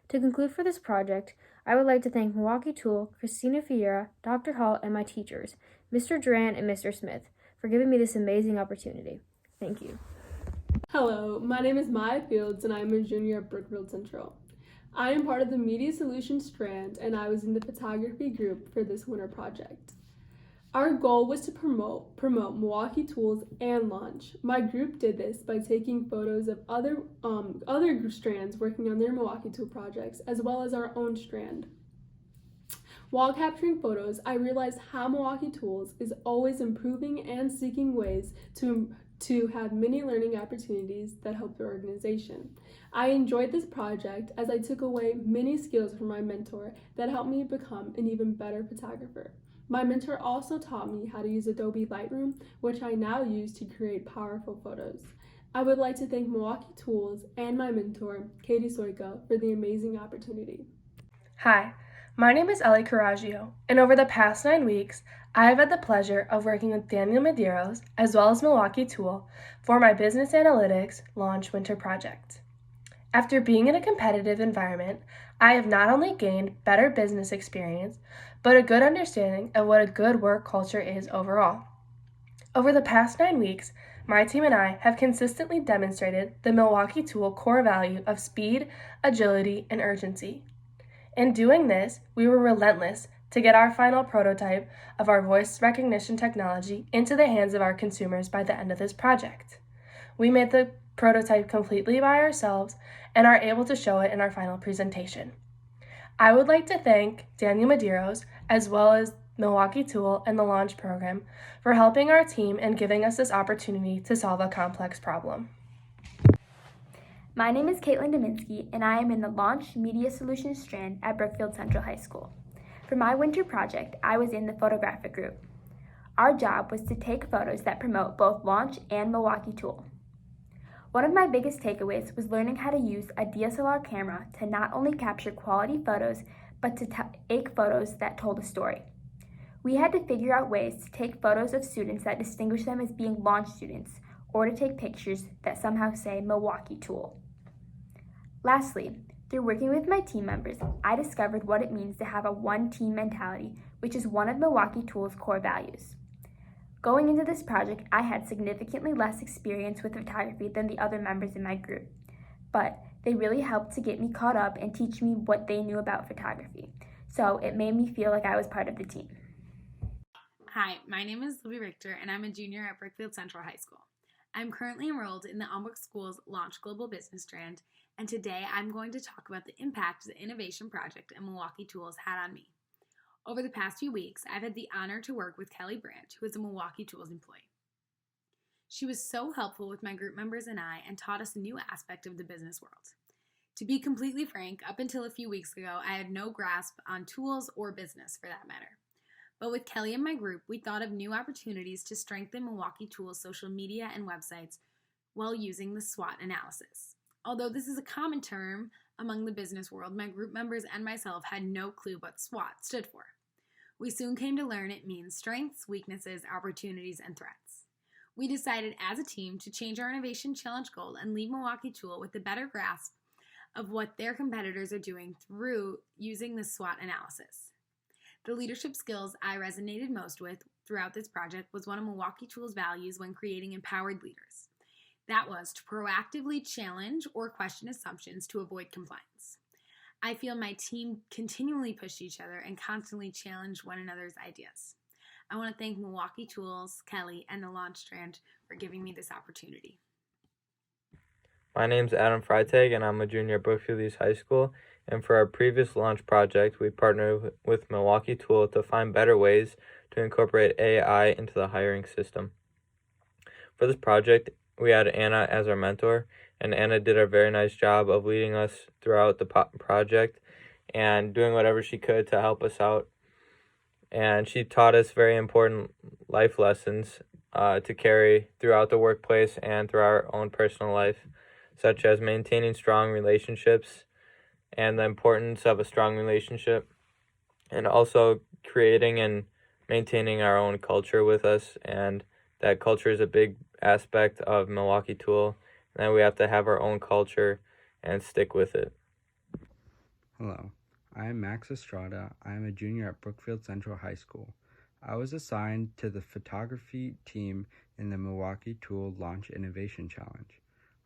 To conclude for this project, I would like to thank Milwaukee Tool, Christina Fiera, Dr. Hall, and my teachers, Mr. Duran and Mr. Smith, for giving me this amazing opportunity. Thank you. Hello, my name is Maya Fields, and I am a junior at Brookfield Central. I am part of the Media Solutions strand, and I was in the photography group for this winter project. Our goal was to promote Milwaukee Tools and Launch. My group did this by taking photos of other strands working on their Milwaukee Tool projects, as well as our own strand. While capturing photos, I realized how Milwaukee Tools is always improving and seeking ways to have many learning opportunities that help the organization. I enjoyed this project as I took away many skills from my mentor that helped me become an even better photographer. My mentor also taught me how to use Adobe Lightroom, which I now use to create powerful photos. I would like to thank Milwaukee Tools and my mentor, Katie Soika, for the amazing opportunity. Hi, my name is Ellie Coraggio, and over the past 9 weeks, I have had the pleasure of working with Daniel Medeiros as well as Milwaukee Tool for my Business Analytics Launch Winter Project. After being in a competitive environment, I have not only gained better business experience, but a good understanding of what a good work culture is overall. Over the past 9 weeks, my team and I have consistently demonstrated the Milwaukee Tool core value of speed, agility, and urgency. In doing this, we were relentless to get our final prototype of our voice recognition technology into the hands of our consumers by the end of this project. We made the prototype completely by ourselves and are able to show it in our final presentation. I would like to thank Daniel Medeiros as well as Milwaukee Tool and the Launch program for helping our team and giving us this opportunity to solve a complex problem. My name is Caitlin Dominski, and I am in the Launch Media Solutions strand at Brookfield Central High School. For my winter project, I was in the photographic group. Our job was to take photos that promote both Launch and Milwaukee Tool. One of my biggest takeaways was learning how to use a DSLR camera to not only capture quality photos, but to take photos that told a story. We had to figure out ways to take photos of students that distinguish them as being Launch students, or to take pictures that somehow say Milwaukee Tool. Lastly, through working with my team members, I discovered what it means to have a one-team mentality, which is one of Milwaukee Tool's core values. Going into this project, I had significantly less experience with photography than the other members in my group, but they really helped to get me caught up and teach me what they knew about photography, so it made me feel like I was part of the team. Hi, my name is Libby Richter, and I'm a junior at Brookfield Central High School. I'm currently enrolled in the Ombrook School's Launch Global Business Strand, and today I'm going to talk about the impact the Innovation Project and Milwaukee Tools had on me. Over the past few weeks, I've had the honor to work with Kelly Brandt, who is a Milwaukee Tools employee. She was so helpful with my group members and I and taught us a new aspect of the business world. To be completely frank, up until a few weeks ago, I had no grasp on tools or business for that matter. But with Kelly and my group, we thought of new opportunities to strengthen Milwaukee Tools' social media and websites while using the SWOT analysis. Although this is a common term among the business world, my group members and myself had no clue what SWOT stood for. We soon came to learn it means strengths, weaknesses, opportunities, and threats. We decided as a team to change our Innovation Challenge goal and leave Milwaukee Tool with a better grasp of what their competitors are doing through using the SWOT analysis. The leadership skills I resonated most with throughout this project was one of Milwaukee Tool's values when creating empowered leaders. That was to proactively challenge or question assumptions to avoid compliance. I feel my team continually pushed each other and constantly challenged one another's ideas. I want to thank Milwaukee Tools, Kelly, and the Launch Strand for giving me this opportunity. My name's Adam Freitag, and I'm a junior at Brookfield East High School. And for our previous launch project, we partnered with Milwaukee Tool to find better ways to incorporate AI into the hiring system. For this project, we had Anna as our mentor, and Anna did a very nice job of leading us throughout the project and doing whatever she could to help us out. And she taught us very important life lessons to carry throughout the workplace and through our own personal life, such as maintaining strong relationships and the importance of a strong relationship, and also creating and maintaining our own culture with us. And that culture is a big aspect of Milwaukee Tool, and that we have to have our own culture and stick with it. Hello, I am Max Estrada. I am a junior at Brookfield Central High School. I was assigned to the photography team in the Milwaukee Tool Launch Innovation Challenge.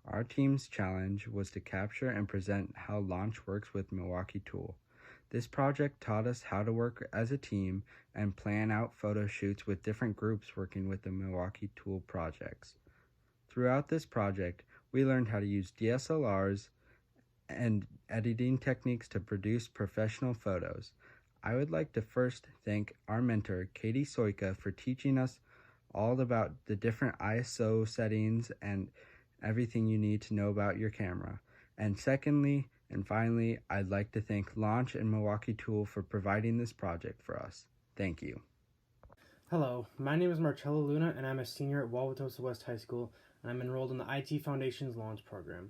Our team's challenge was to capture and present how Launch works with Milwaukee Tool. This project taught us how to work as a team and plan out photo shoots with different groups working with the Milwaukee Tool projects. Throughout this project, we learned how to use DSLRs and editing techniques to produce professional photos. I would like to first thank our mentor, Katie Soika, for teaching us all about the different ISO settings and everything you need to know about your camera. And secondly, and finally, I'd like to thank Launch and Milwaukee Tool for providing this project for us. Thank you. Hello, my name is Marcello Luna, and I'm a senior at Wauwatosa West High School, and I'm enrolled in the IT Foundation's Launch program.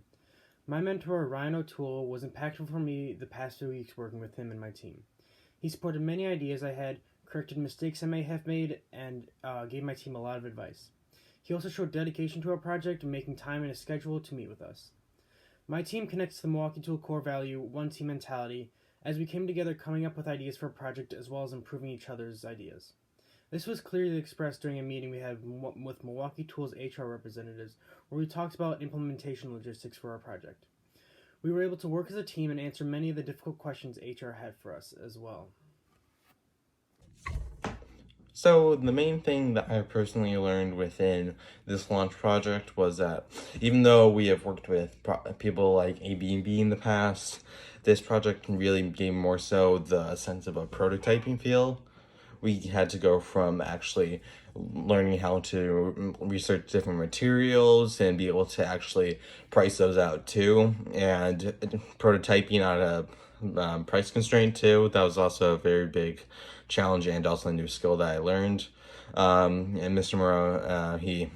My mentor, Ryan O'Toole, was impactful for me the past few weeks working with him and my team. He supported many ideas I had, corrected mistakes I may have made, and gave my team a lot of advice. He also showed dedication to our project and making time in his schedule to meet with us. My team connects to the Milwaukee Tool core value, one team mentality, as we came together coming up with ideas for a project as well as improving each other's ideas. This was clearly expressed during a meeting we had with Milwaukee Tool's HR representatives, where we talked about implementation logistics for our project. We were able to work as a team and answer many of the difficult questions HR had for us as well. So the main thing that I personally learned within this launch project was that even though we have worked with people like Airbnb in the past, this project really gave more so the sense of a prototyping feel. We had to go from actually learning how to research different materials and be able to actually price those out too, and prototyping on a price constraint too. That was also a very big challenge and also a new skill that I learned. And Mr. Moreau, he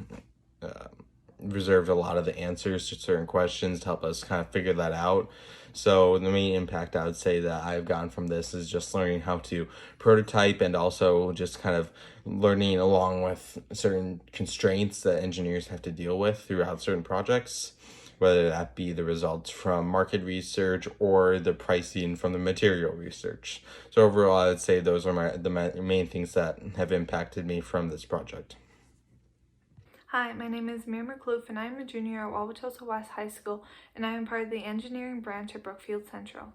reserved a lot of the answers to certain questions to help us kind of figure that out. So the main impact I would say that I've gotten from this is just learning how to prototype, and also just kind of learning along with certain constraints that engineers have to deal with throughout certain projects, whether that be the results from market research or the pricing from the material research. So overall, I would say those are the main things that have impacted me from this project. Hi, my name is Mir McCloof, and I am a junior at Wauwatosa West High School, and I am part of the engineering branch at Brookfield Central.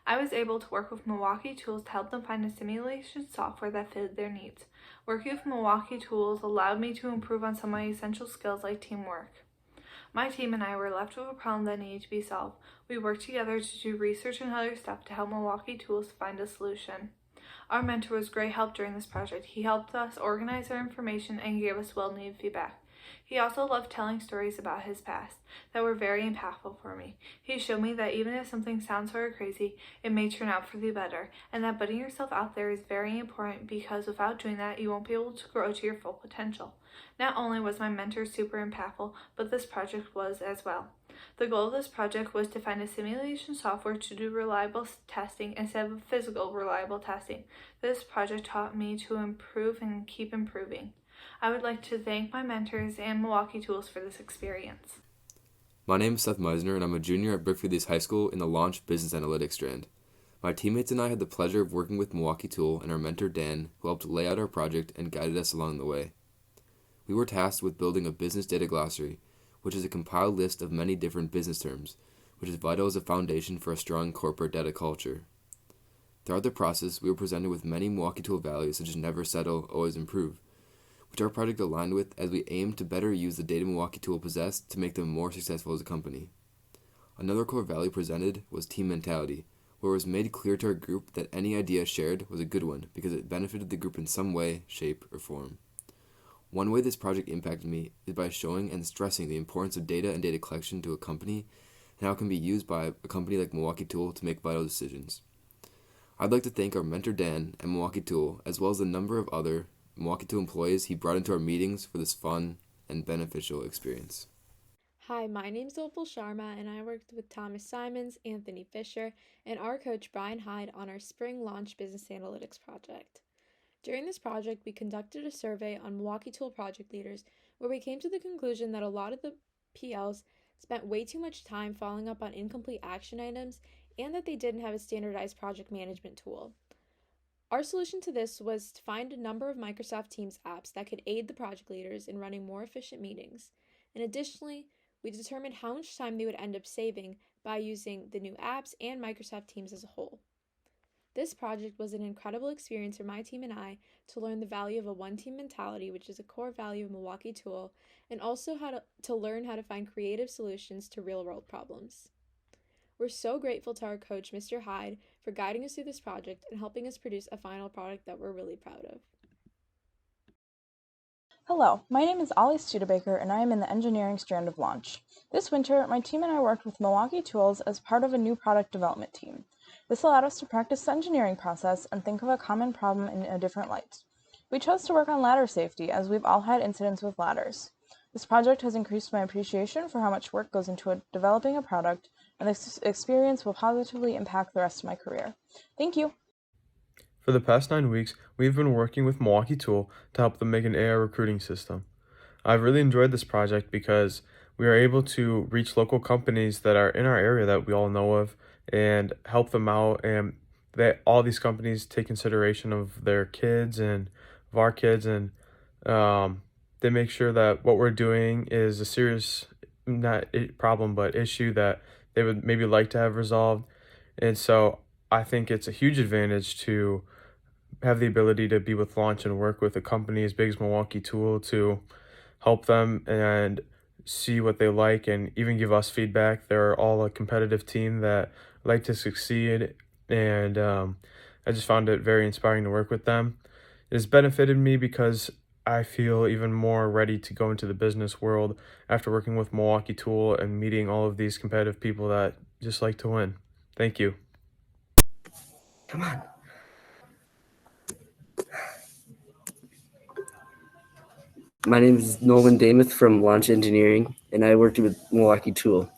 I was able to work with Milwaukee Tools to help them find a simulation software that fitted their needs. Working with Milwaukee Tools allowed me to improve on some of my essential skills like teamwork. My team and I were left with a problem that needed to be solved. We worked together to do research and other stuff to help Milwaukee Tools find a solution. Our mentor was great help during this project. He helped us organize our information and gave us well-needed feedback. He also loved telling stories about his past that were very impactful for me. He showed me that even if something sounds very crazy, it may turn out for the better, and that putting yourself out there is very important because without doing that, you won't be able to grow to your full potential. Not only was my mentor super impactful, but this project was as well. The goal of this project was to find a simulation software to do reliable testing instead of physical reliable testing. This project taught me to improve and keep improving. I would like to thank my mentors and Milwaukee Tools for this experience. My name is Seth Meisner, and I'm a junior at Brookfield East High School in the Launch Business Analytics strand. My teammates and I had the pleasure of working with Milwaukee Tool and our mentor Dan, who helped lay out our project and guided us along the way. We were tasked with building a business data glossary, which is a compiled list of many different business terms, which is vital as a foundation for a strong corporate data culture. Throughout the process, we were presented with many Milwaukee Tool values such as never settle, always improve, which our project aligned with as we aimed to better use the data Milwaukee Tool possessed to make them more successful as a company. Another core value presented was team mentality, where it was made clear to our group that any idea shared was a good one because it benefited the group in some way, shape, or form. One way this project impacted me is by showing and stressing the importance of data and data collection to a company and how it can be used by a company like Milwaukee Tool to make vital decisions. I'd like to thank our mentor Dan and Milwaukee Tool, as well as the number of other Milwaukee Tool employees he brought into our meetings for this fun and beneficial experience. Hi, my name's Opal Sharma, and I worked with Thomas Simons, Anthony Fisher, and our coach Brian Hyde on our spring launch business analytics project. During this project, we conducted a survey on Milwaukee Tool project leaders where we came to the conclusion that a lot of the PLs spent way too much time following up on incomplete action items and that they didn't have a standardized project management tool. Our solution to this was to find a number of Microsoft Teams apps that could aid the project leaders in running more efficient meetings. And additionally, we determined how much time they would end up saving by using the new apps and Microsoft Teams as a whole. This project was an incredible experience for my team and I to learn the value of a one-team mentality, which is a core value of Milwaukee Tool, and also how to learn how to find creative solutions to real-world problems. We're so grateful to our coach, Mr. Hyde, for guiding us through this project and helping us produce a final product that we're really proud of. Hello, my name is Ollie Studebaker and I am in the engineering strand of Launch. This winter, my team and I worked with Milwaukee Tools as part of a new product development team. This allowed us to practice the engineering process and think of a common problem in a different light. We chose to work on ladder safety as we've all had incidents with ladders. This project has increased my appreciation for how much work goes into developing a product, and this experience will positively impact the rest of my career. Thank you. For the past 9 weeks, we've been working with Milwaukee Tool to help them make an AI recruiting system. I've really enjoyed this project because we are able to reach local companies that are in our area that we all know of and help them out, and all these companies take consideration of their kids and of our kids, and they make sure that what we're doing is a serious, not problem, but issue that they would maybe like to have resolved. And so I think it's a huge advantage to have the ability to be with Launch and work with a company as big as Milwaukee Tool to help them and see what they like and even give us feedback. They're all a competitive team that like to succeed, and I just found it very inspiring to work with them. It has benefited me because I feel even more ready to go into the business world after working with Milwaukee Tool and meeting all of these competitive people that just like to win. Thank you. Come on. My name is Nolan Damath from Launch Engineering, and I worked with Milwaukee Tool.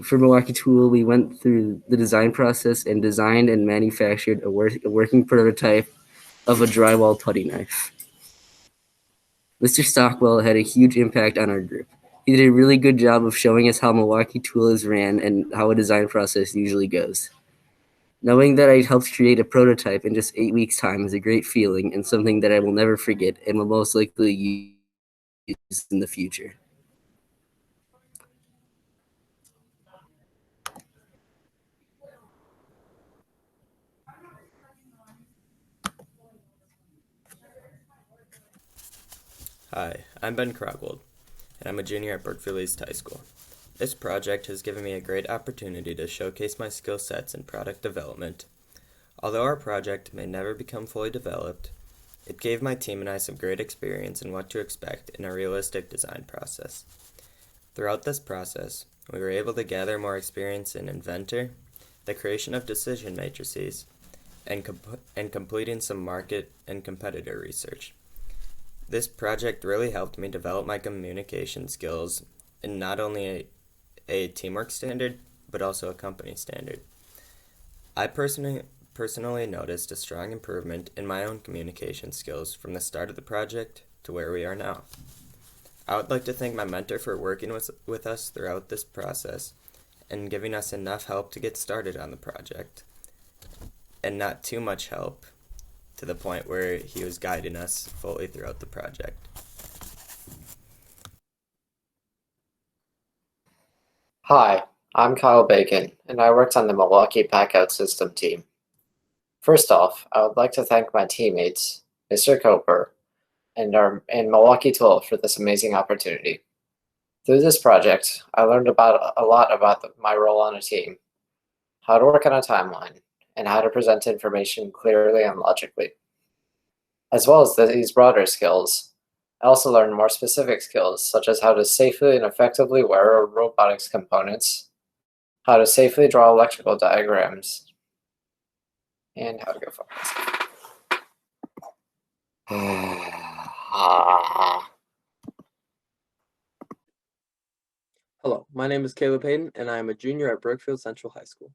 For Milwaukee Tool, we went through the design process and designed and manufactured a working prototype of a drywall putty knife. Mr. Stockwell had a huge impact on our group. He did a really good job of showing us how Milwaukee Tool is ran and how a design process usually goes. Knowing that I helped create a prototype in just 8 weeks' time is a great feeling and something that I will never forget and will most likely use in the future. Hi, I'm Ben Krogwold, and I'm a junior at Brookfield East High School. This project has given me a great opportunity to showcase my skill sets in product development. Although our project may never become fully developed, it gave my team and I some great experience in what to expect in a realistic design process. Throughout this process, we were able to gather more experience in Inventor, the creation of decision matrices, and completing some market and competitor research. This project really helped me develop my communication skills in not only a teamwork standard, but also a company standard. I personally noticed a strong improvement in my own communication skills from the start of the project to where we are now. I would like to thank my mentor for working with us throughout this process and giving us enough help to get started on the project, and not too much help to the point where he was guiding us fully throughout the project. Hi, I'm Kyle Bacon, and I worked on the Milwaukee Packout System team. First off, I would like to thank my teammates, Mr. Coper, and Milwaukee Tool for this amazing opportunity. Through this project, I learned a lot about my role on a team, how to work on a timeline, and how to present information clearly and logically. As well as these broader skills, I also learned more specific skills, such as how to safely and effectively wear robotics components, how to safely draw electrical diagrams, and how to go far. Hello, my name is Caleb Hayden, and I am a junior at Brookfield Central High School.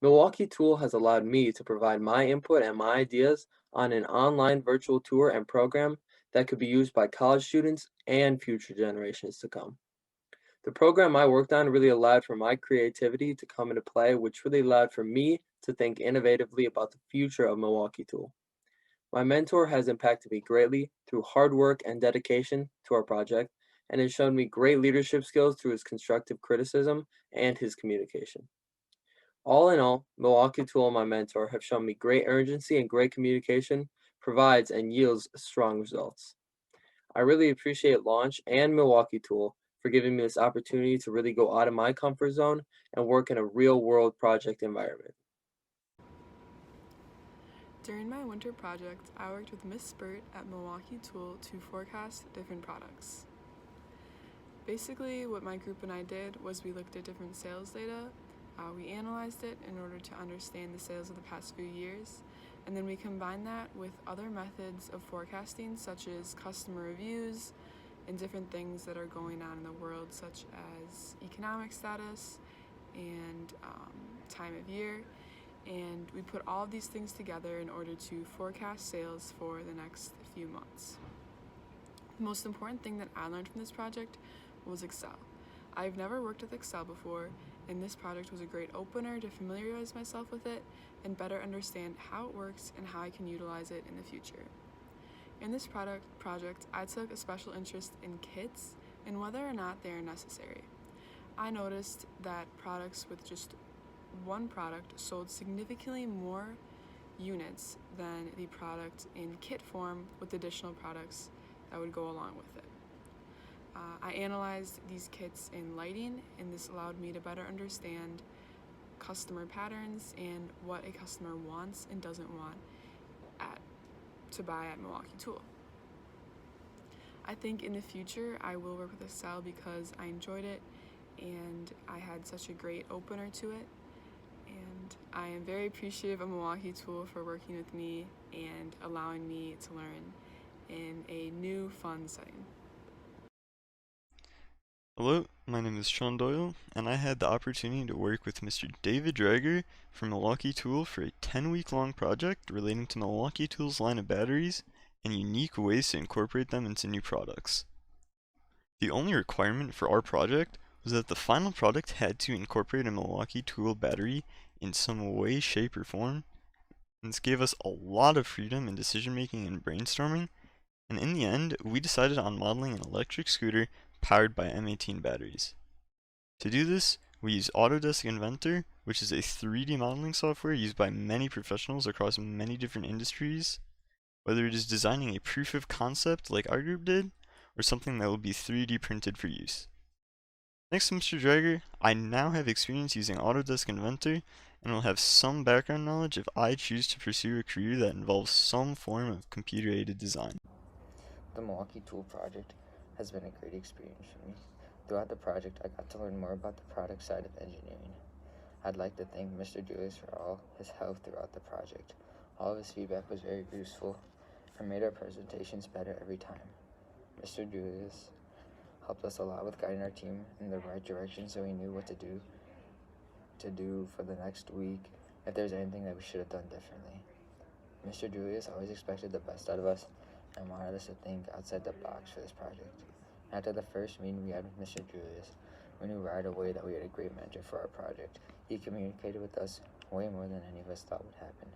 Milwaukee Tool has allowed me to provide my input and my ideas on an online virtual tour and program that could be used by college students and future generations to come. The program I worked on really allowed for my creativity to come into play, which really allowed for me to think innovatively about the future of Milwaukee Tool. My mentor has impacted me greatly through hard work and dedication to our project, and has shown me great leadership skills through his constructive criticism and his communication. All in all, Milwaukee Tool and my mentor have shown me great urgency, and great communication provides and yields strong results. I really appreciate Launch and Milwaukee Tool for giving me this opportunity to really go out of my comfort zone and work in a real-world project environment. During my winter project, I worked with Miss Spurt at Milwaukee Tool to forecast different products. Basically, what my group and I did was we looked at different sales data, we analyzed it in order to understand the sales of the past few years, and then we combined that with other methods of forecasting, such as customer reviews and different things that are going on in the world, such as economic status and time of year. And we put all of these things together in order to forecast sales for the next few months. The most important thing that I learned from this project was Excel. I've never worked with Excel before, and this project was a great opener to familiarize myself with it and better understand how it works and how I can utilize it in the future. In this project, I took a special interest in kits and whether or not they are necessary. I noticed that products with just one product sold significantly more units than the product in kit form with additional products that would go along with it. I analyzed these kits in lighting, and this allowed me to better understand customer patterns and what a customer wants and doesn't want to buy at Milwaukee Tool. I think in the future I will work with Excel because I enjoyed it and I had such a great opener to it, and I am very appreciative of Milwaukee Tool for working with me and allowing me to learn in a new, fun setting. Hello, my name is Sean Doyle, and I had the opportunity to work with Mr. David Drager from Milwaukee Tool for a 10-week-long project relating to Milwaukee Tool's line of batteries and unique ways to incorporate them into new products. The only requirement for our project was that the final product had to incorporate a Milwaukee Tool battery in some way, shape, or form. And this gave us a lot of freedom in decision making and brainstorming, and in the end, we decided on modeling an electric scooter powered by M18 batteries. To do this, we use Autodesk Inventor, which is a 3D modeling software used by many professionals across many different industries, whether it is designing a proof of concept like our group did, or something that will be 3D printed for use. Thanks to Mr. Drager, I now have experience using Autodesk Inventor and will have some background knowledge if I choose to pursue a career that involves some form of computer-aided design. The Milwaukee Tool project has been a great experience for me. Throughout the project, I got to learn more about the product side of engineering. I'd like to thank Mr. Julius for all his help throughout the project. All of his feedback was very useful and made our presentations better every time. Mr. Julius helped us a lot with guiding our team in the right direction so we knew what to do for the next week if there's anything that we should have done differently. Mr. Julius always expected the best out of us and wanted us to think outside the box for this project. After the first meeting we had with Mr. Julius, we knew right away that we had a great mentor for our project. He communicated with us way more than any of us thought would happen.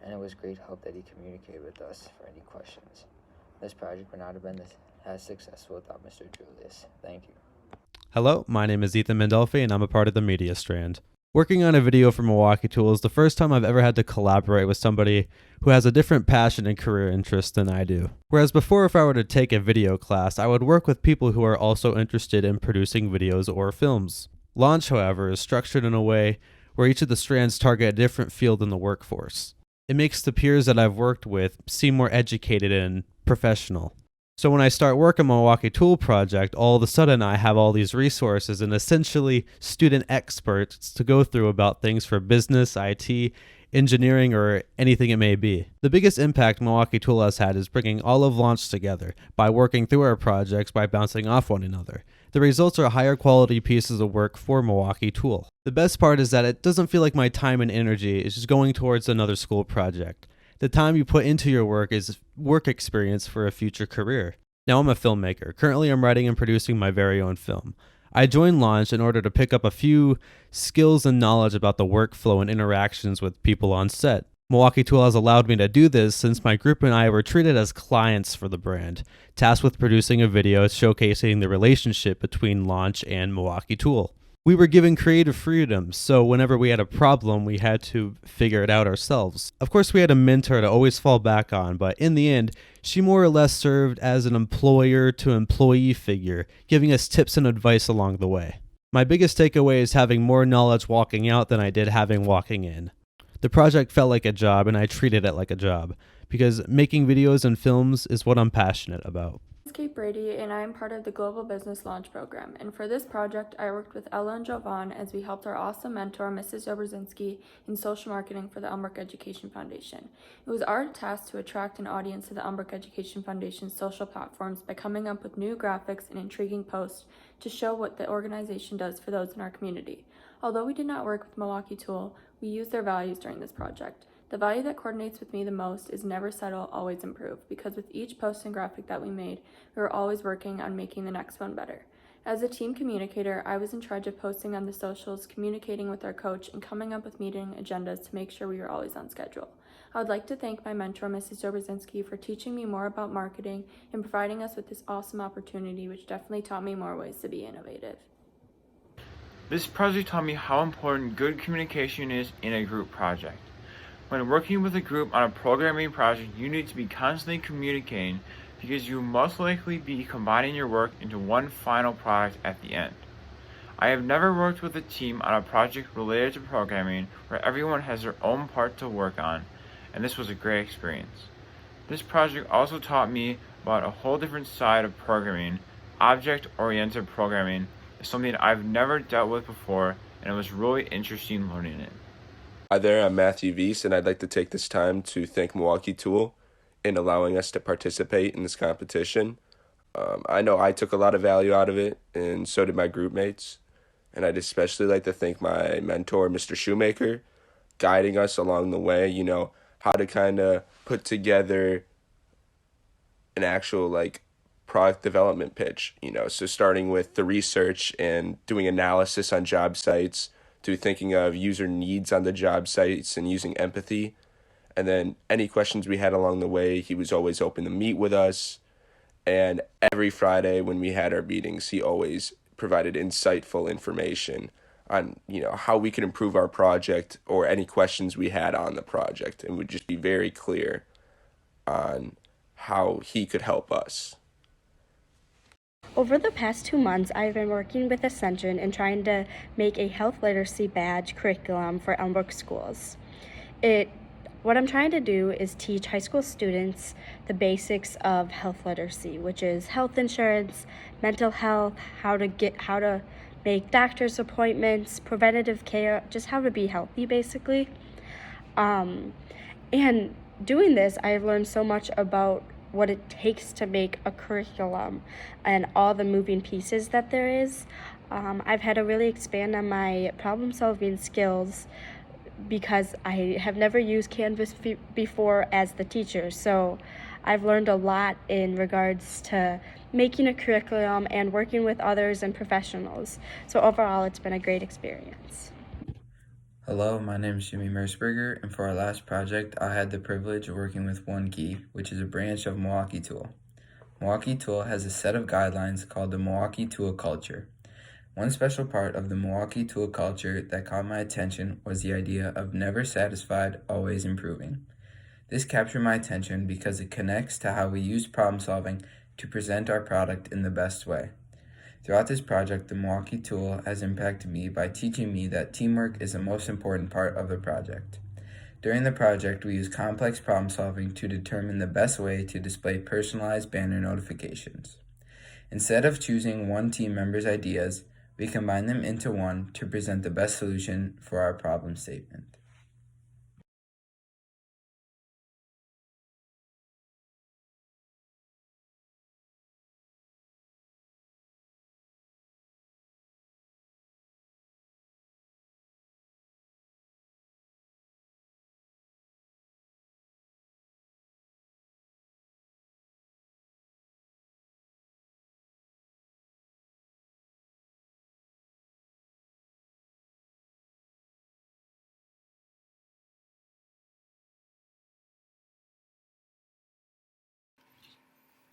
And it was great help that he communicated with us for any questions. This project would not have been as successful without Mr. Julius. Thank you. Hello, my name is Ethan Mandolfi and I'm a part of the Media Strand. Working on a video for Milwaukee Tool is the first time I've ever had to collaborate with somebody who has a different passion and career interest than I do. Whereas before, if I were to take a video class, I would work with people who are also interested in producing videos or films. Launch, however, is structured in a way where each of the strands target a different field in the workforce. It makes the peers that I've worked with seem more educated and professional. So when I start work on Milwaukee Tool project, all of a sudden I have all these resources and essentially student experts to go through about things for business, IT, engineering, or anything it may be. The biggest impact Milwaukee Tool has had is bringing all of Launch together by working through our projects by bouncing off one another. The results are higher quality pieces of work for Milwaukee Tool. The best part is that it doesn't feel like my time and energy is just going towards another school project. The time you put into your work is work experience for a future career. Now I'm a filmmaker. Currently I'm writing and producing my very own film. I joined Launch in order to pick up a few skills and knowledge about the workflow and interactions with people on set. Milwaukee Tool has allowed me to do this since my group and I were treated as clients for the brand, tasked with producing a video showcasing the relationship between Launch and Milwaukee Tool. We were given creative freedom, so whenever we had a problem, we had to figure it out ourselves. Of course, we had a mentor to always fall back on, but in the end, she more or less served as an employer-to-employee figure, giving us tips and advice along the way. My biggest takeaway is having more knowledge walking out than I did having walking in. The project felt like a job, and I treated it like a job, because making videos and films is what I'm passionate about. I'm Kate Brady, and I am part of the Global Business Launch Program. And for this project, I worked with Ella and Jovan as we helped our awesome mentor, Mrs. Obrzinski, in social marketing for the Elmbrook Education Foundation. It was our task to attract an audience to the Elmbrook Education Foundation's social platforms by coming up with new graphics and intriguing posts to show what the organization does for those in our community. Although we did not work with Milwaukee Tool, we used their values during this project. The value that coordinates with me the most is never settle, always improve, because with each post and graphic that we made, we were always working on making the next one better. As a team communicator, I was in charge of posting on the socials, communicating with our coach, and coming up with meeting agendas to make sure we were always on schedule. I would like to thank my mentor, Mrs. Obrzinski, for teaching me more about marketing and providing us with this awesome opportunity, which definitely taught me more ways to be innovative. This project taught me how important good communication is in a group project. When working with a group on a programming project, you need to be constantly communicating because you most likely be combining your work into one final product at the end. I have never worked with a team on a project related to programming where everyone has their own part to work on, and this was a great experience. This project also taught me about a whole different side of programming. Object-oriented programming is something I've never dealt with before, and it was really interesting learning it. Hi there, I'm Matthew Weiss, and I'd like to take this time to thank Milwaukee Tool in allowing us to participate in this competition. I know I took a lot of value out of it, and so did my group mates. And I'd especially like to thank my mentor, Mr. Shoemaker, guiding us along the way, how to kind of put together an actual, product development pitch, So starting with the research and doing analysis on job sites, to thinking of user needs on the job sites and using empathy. And then any questions we had along the way, he was always open to meet with us. And every Friday when we had our meetings, he always provided insightful information on, how we could improve our project or any questions we had on the project, and would just be very clear on how he could help us. Over the past 2 months, I've been working with Ascension and trying to make a health literacy badge curriculum for Elmbrook schools. What I'm trying to do is teach high school students the basics of health literacy, which is health insurance, mental health, how to make doctor's appointments, preventative care, just how to be healthy basically. And doing this, I've learned so much about what it takes to make a curriculum and all the moving pieces that there is. I've had to really expand on my problem-solving skills because I have never used Canvas before as the teacher. So I've learned a lot in regards to making a curriculum and working with others and professionals. So overall, it's been a great experience. Hello, my name is Jimmy Mersberger, and for our last project, I had the privilege of working with One Key, which is a branch of Milwaukee Tool. Milwaukee Tool has a set of guidelines called the Milwaukee Tool Culture. One special part of the Milwaukee Tool Culture that caught my attention was the idea of never satisfied, always improving. This captured my attention because it connects to how we use problem solving to present our product in the best way. Throughout this project, the Milwaukee Tool has impacted me by teaching me that teamwork is the most important part of the project. During the project, we used complex problem solving to determine the best way to display personalized banner notifications. Instead of choosing one team member's ideas, we combined them into one to present the best solution for our problem statement.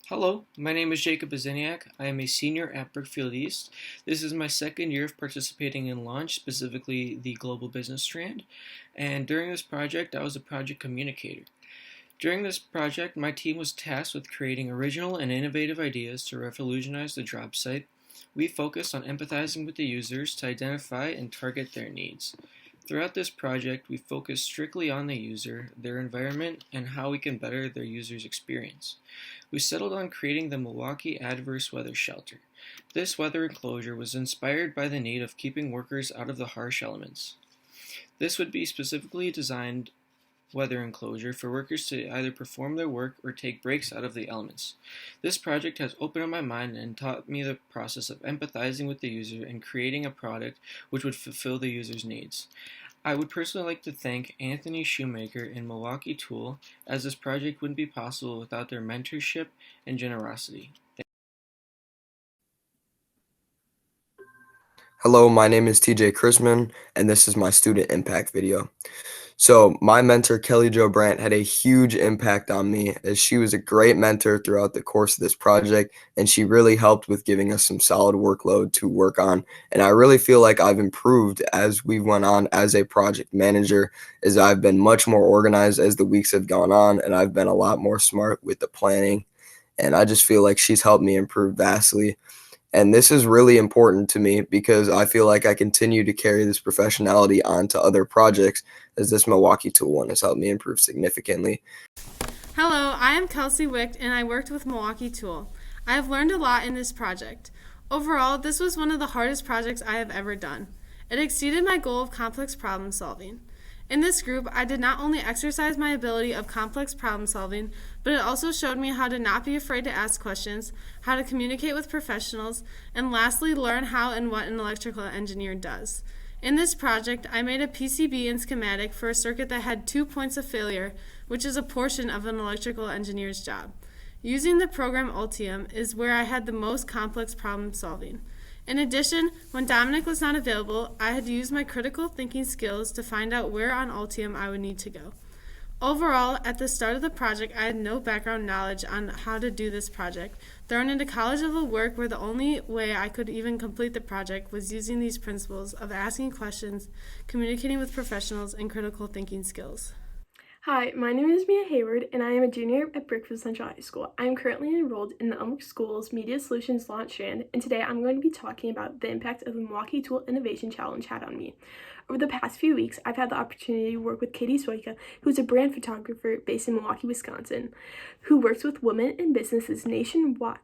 Hello, my name is Jacob Baziniak. I am a senior at Brookfield East. This is my second year of participating in Launch, specifically the Global Business Strand. And during this project, I was a project communicator. During this project, my team was tasked with creating original and innovative ideas to revolutionize the job site. We focused on empathizing with the users to identify and target their needs. Throughout this project, we focused strictly on the user, their environment, and how we can better their user's experience. We settled on creating the Milwaukee Adverse Weather Shelter. This weather enclosure was inspired by the need of keeping workers out of the harsh elements. This would be specifically designed weather enclosure for workers to either perform their work or take breaks out of the elements. This project has opened up my mind and taught me the process of empathizing with the user and creating a product which would fulfill the user's needs. I would personally like to thank Anthony Shoemaker and Milwaukee Tool, as this project wouldn't be possible without their mentorship and generosity. Hello, my name is TJ Chrisman, and this is my student impact video. So my mentor, Kelly Jo Brandt, had a huge impact on me, as she was a great mentor throughout the course of this project, and she really helped with giving us some solid workload to work on. And I really feel like I've improved as we went on as a project manager, as I've been much more organized as the weeks have gone on, and I've been a lot more smart with the planning. And I just feel like she's helped me improve vastly. And this is really important to me because I feel like I continue to carry this professionality on to other projects, as this Milwaukee Tool one has helped me improve significantly. Hello, I am Kelsey Wicht, and I worked with Milwaukee Tool. I have learned a lot in this project. Overall, this was one of the hardest projects I have ever done. It exceeded my goal of complex problem solving. In this group, I did not only exercise my ability of complex problem solving, but it also showed me how to not be afraid to ask questions, how to communicate with professionals, and lastly, learn how and what an electrical engineer does. In this project, I made a PCB and schematic for a circuit that had 2 points of failure, which is a portion of an electrical engineer's job. Using the program Altium is where I had the most complex problem solving. In addition, when Dominic was not available, I had to use my critical thinking skills to find out where on Altium I would need to go. Overall, at the start of the project, I had no background knowledge on how to do this project. Thrown into college-level work where the only way I could even complete the project was using these principles of asking questions, communicating with professionals, and critical thinking skills. Hi, my name is Mia Hayward, and I am a junior at Brookfield Central High School. I am currently enrolled in the Elmwood Schools Media Solutions Launch Strand, and today I'm going to be talking about the impact of the Milwaukee Tool Innovation Challenge had on me. Over the past few weeks, I've had the opportunity to work with Katie Soika, who's a brand photographer based in Milwaukee, Wisconsin, who works with women and businesses nationwide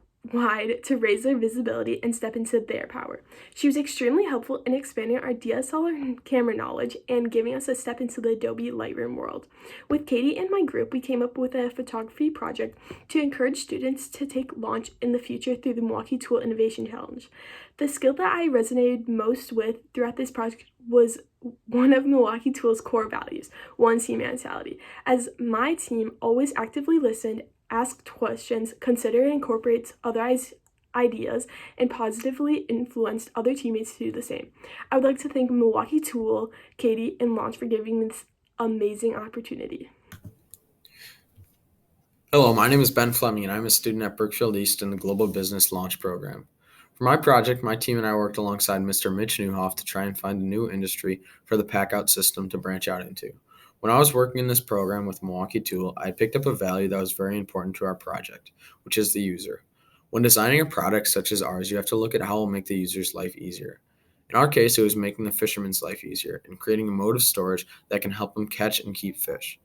to raise their visibility and step into their power. She was extremely helpful in expanding our DSLR camera knowledge and giving us a step into the Adobe Lightroom world. With Katie and my group, we came up with a photography project to encourage students to take launch in the future through the Milwaukee Tool Innovation Challenge. The skill that I resonated most with throughout this project was one of Milwaukee Tool's core values, one team mentality. As my team always actively listened, asked questions, considered and incorporates other ideas, and positively influenced other teammates to do the same. I would like to thank Milwaukee Tool, Katie, and Launch for giving me this amazing opportunity. Hello, my name is Ben Fleming, and I'm a student at Brookfield East in the Global Business Launch Program. For my project, my team and I worked alongside Mr. Mitch Newhoff to try and find a new industry for the pack-out system to branch out into. When I was working in this program with Milwaukee Tool, I picked up a value that was very important to our project, which is the user. When designing a product such as ours, you have to look at how it will make the user's life easier. In our case, it was making the fisherman's life easier and creating a mode of storage that can help them catch and keep fish.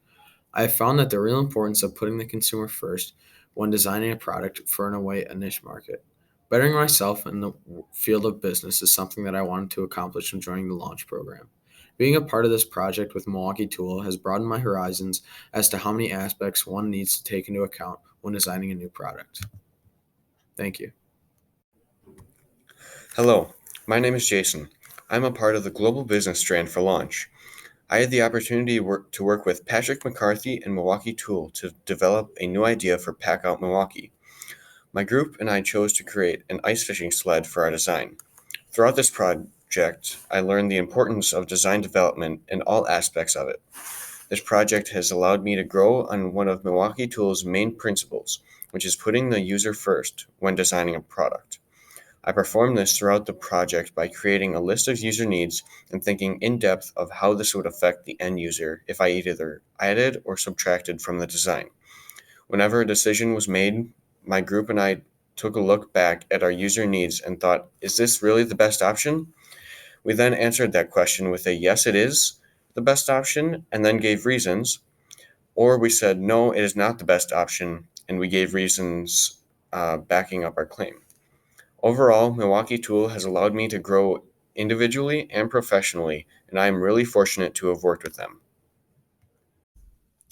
I have found that the real importance of putting the consumer first when designing a product for, in a way, a niche market. Bettering myself in the field of business is something that I wanted to accomplish when joining the launch program. Being a part of this project with Milwaukee Tool has broadened my horizons as to how many aspects one needs to take into account when designing a new product. Thank you. Hello, my name is Jason. I'm a part of the Global Business Strand for Launch. I had the opportunity to work with Patrick McCarthy and Milwaukee Tool to develop a new idea for Pack Out Milwaukee. My group and I chose to create an ice fishing sled for our design. Throughout this project, I learned the importance of design development in all aspects of it. This project has allowed me to grow on one of Milwaukee Tool's main principles, which is putting the user first when designing a product. I performed this throughout the project by creating a list of user needs and thinking in depth of how this would affect the end user if I either added or subtracted from the design. Whenever a decision was made, my group and I took a look back at our user needs and thought, is this really the best option? We then answered that question with a yes, it is the best option, and then gave reasons. Or we said, no, it is not the best option, and we gave reasons backing up our claim. Overall, Milwaukee Tool has allowed me to grow individually and professionally, and I am really fortunate to have worked with them.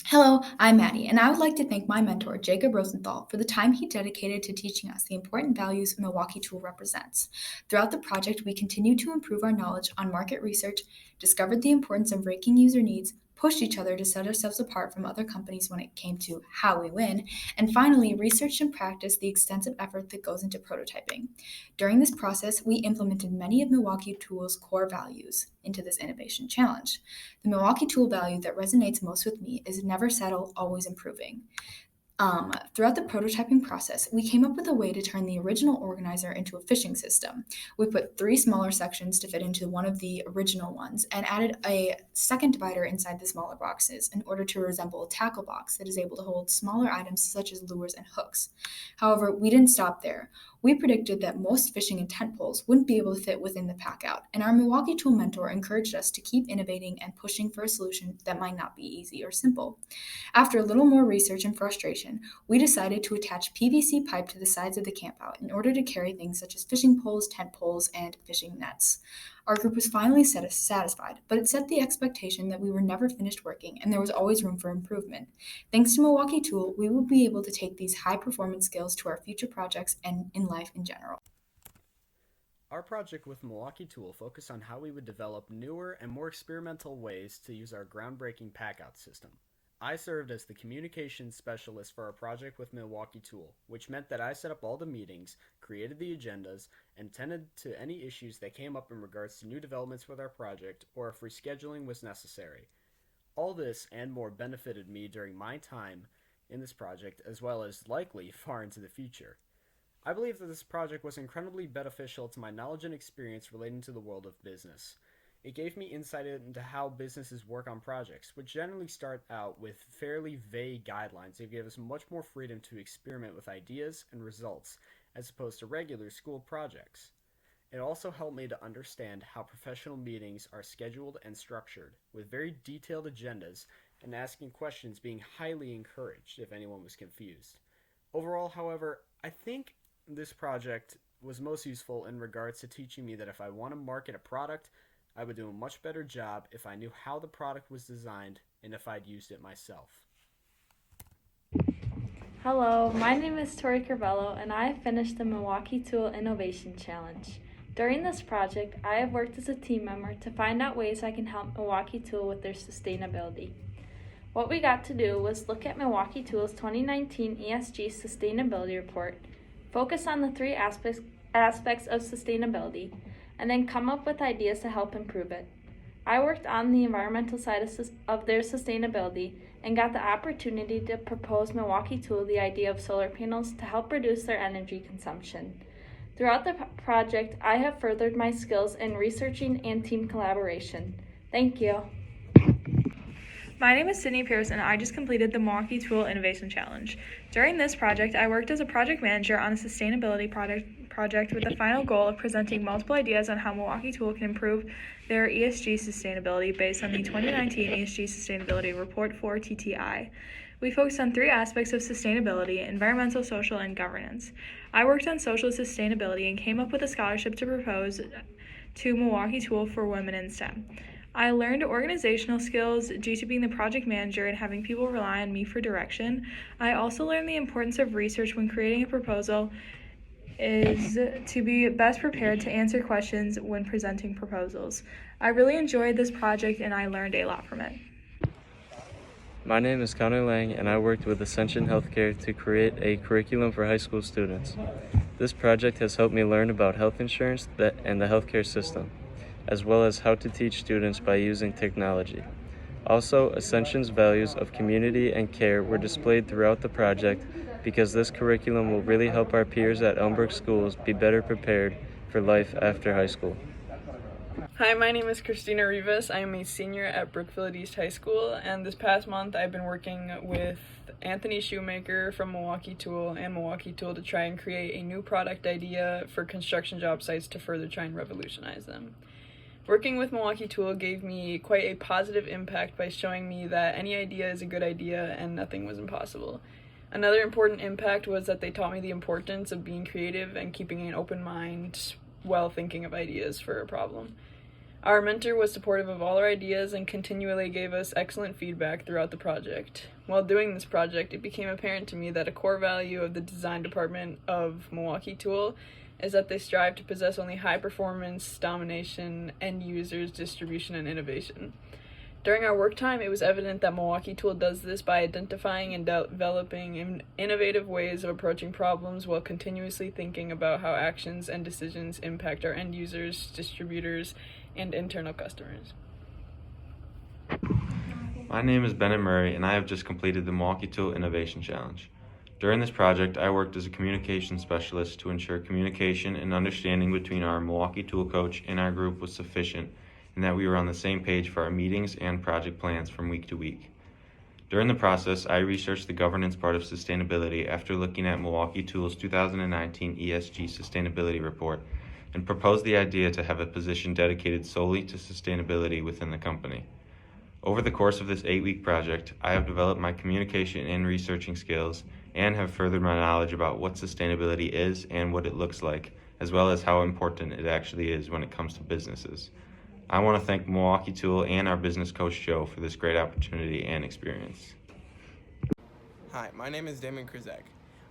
Hello, I'm Maddie, and I would like to thank my mentor, Jacob Rosenthal, for the time he dedicated to teaching us the important values Milwaukee Tool represents. Throughout the project, we continued to improve our knowledge on market research, discovered the importance of ranking user needs, pushed each other to set ourselves apart from other companies when it came to how we win, and finally researched and practiced the extensive effort that goes into prototyping. During this process, we implemented many of Milwaukee Tool's core values into this innovation challenge. The Milwaukee Tool value that resonates most with me is never settle, always improving. Throughout the prototyping process, we came up with a way to turn the original organizer into a fishing system. We put 3 smaller sections to fit into one of the original ones and added a second divider inside the smaller boxes in order to resemble a tackle box that is able to hold smaller items such as lures and hooks. However, we didn't stop there. We predicted that most fishing and tent poles wouldn't be able to fit within the pack out, and our Milwaukee Tool mentor encouraged us to keep innovating and pushing for a solution that might not be easy or simple. After a little more research and frustration, we decided to attach PVC pipe to the sides of the campout in order to carry things such as fishing poles, tent poles, and fishing nets. Our group was finally satisfied, but it set the expectation that we were never finished working and there was always room for improvement. Thanks to Milwaukee Tool, we will be able to take these high-performance skills to our future projects and in life in general. Our project with Milwaukee Tool focused on how we would develop newer and more experimental ways to use our groundbreaking pack-out system. I served as the communications specialist for our project with Milwaukee Tool, which meant that I set up all the meetings, created the agendas, and tended to any issues that came up in regards to new developments with our project or if rescheduling was necessary. All this and more benefited me during my time in this project, as well as likely far into the future. I believe that this project was incredibly beneficial to my knowledge and experience relating to the world of business. It gave me insight into how businesses work on projects, which generally start out with fairly vague guidelines that give us much more freedom to experiment with ideas and results as opposed to regular school projects. It also helped me to understand how professional meetings are scheduled and structured, with very detailed agendas and asking questions being highly encouraged if anyone was confused. Overall, however, I think this project was most useful in regards to teaching me that if I want to market a product, I would do a much better job if I knew how the product was designed and if I'd used it myself. Hello, my name is Tori Carvello and I have finished the Milwaukee Tool Innovation Challenge. During this project, I have worked as a team member to find out ways I can help Milwaukee Tool with their sustainability. What we got to do was look at Milwaukee Tool's 2019 ESG Sustainability Report, focus on the 3 aspects of sustainability, and then come up with ideas to help improve it. I worked on the environmental side of their sustainability and got the opportunity to propose Milwaukee Tool the idea of solar panels to help reduce their energy consumption. Throughout the project, I have furthered my skills in researching and team collaboration. Thank you. My name is Sydney Pierce and I just completed the Milwaukee Tool Innovation Challenge. During this project, I worked as a project manager on a sustainability project with the final goal of presenting multiple ideas on how Milwaukee Tool can improve their ESG sustainability based on the 2019 ESG Sustainability Report for TTI. We focused on 3 aspects of sustainability: environmental, social, and governance. I worked on social sustainability and came up with a scholarship to propose to Milwaukee Tool for women in STEM. I learned organizational skills due to being the project manager and having people rely on me for direction. I also learned the importance of research when creating a proposal is to be best prepared to answer questions when presenting proposals. I really enjoyed this project and I learned a lot from it. My name is Connor Lang and I worked with Ascension Healthcare to create a curriculum for high school students. This project has helped me learn about health insurance and the healthcare system, as well as how to teach students by using technology. Also, Ascension's values of community and care were displayed throughout the project because this curriculum will really help our peers at Elmbrook schools be better prepared for life after high school. Hi, my name is Christina Rivas. I am a senior at Brookfield East High School, and this past month I've been working with Anthony Shoemaker from Milwaukee Tool and Milwaukee Tool to try and create a new product idea for construction job sites to further try and revolutionize them. Working with Milwaukee Tool gave me quite a positive impact by showing me that any idea is a good idea and nothing was impossible. Another important impact was that they taught me the importance of being creative and keeping an open mind while thinking of ideas for a problem. Our mentor was supportive of all our ideas and continually gave us excellent feedback throughout the project. While doing this project, it became apparent to me that a core value of the design department of Milwaukee Tool is that they strive to possess only high performance, domination, end users, distribution, and innovation. During our work time, it was evident that Milwaukee Tool does this by identifying and developing innovative ways of approaching problems while continuously thinking about how actions and decisions impact our end users, distributors, and internal customers. My name is Bennett Murray, and I have just completed the Milwaukee Tool Innovation Challenge. During this project, I worked as a communication specialist to ensure communication and understanding between our Milwaukee Tool coach and our group was sufficient, and that we were on the same page for our meetings and project plans from week to week. During the process, I researched the governance part of sustainability after looking at Milwaukee Tool's 2019 ESG Sustainability Report and proposed the idea to have a position dedicated solely to sustainability within the company. Over the course of this 8-week project, I have developed my communication and researching skills and have furthered my knowledge about what sustainability is and what it looks like, as well as how important it actually is when it comes to businesses. I want to thank Milwaukee Tool and our business coach Joe for this great opportunity and experience. Hi, my name is Damon Krizak.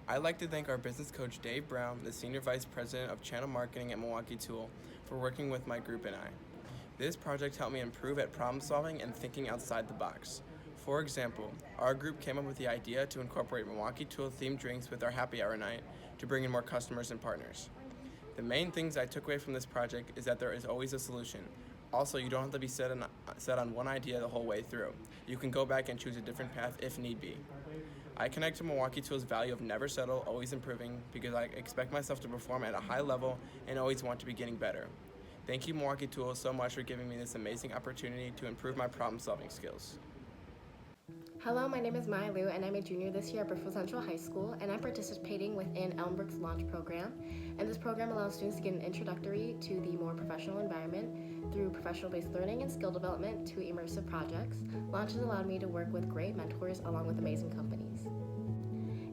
I'd like to thank our business coach Dave Brown, the Senior Vice President of Channel Marketing at Milwaukee Tool, for working with my group and I. This project helped me improve at problem solving and thinking outside the box. For example, our group came up with the idea to incorporate Milwaukee Tool themed drinks with our happy hour night to bring in more customers and partners. The main things I took away from this project is that there is always a solution. Also, you don't have to be set on one idea the whole way through. You can go back and choose a different path if need be. I connect to Milwaukee Tool's value of never settle, always improving, because I expect myself to perform at a high level and always want to be getting better. Thank you, Milwaukee Tool, so much for giving me this amazing opportunity to improve my problem-solving skills. Hello, my name is Maya Liu, and I'm a junior this year at Brookfield Central High School, and I'm participating within Elmbrook's Launch program. And this program allows students to get an introductory to the more professional environment through professional-based learning and skill development to immersive projects. Launch has allowed me to work with great mentors along with amazing companies.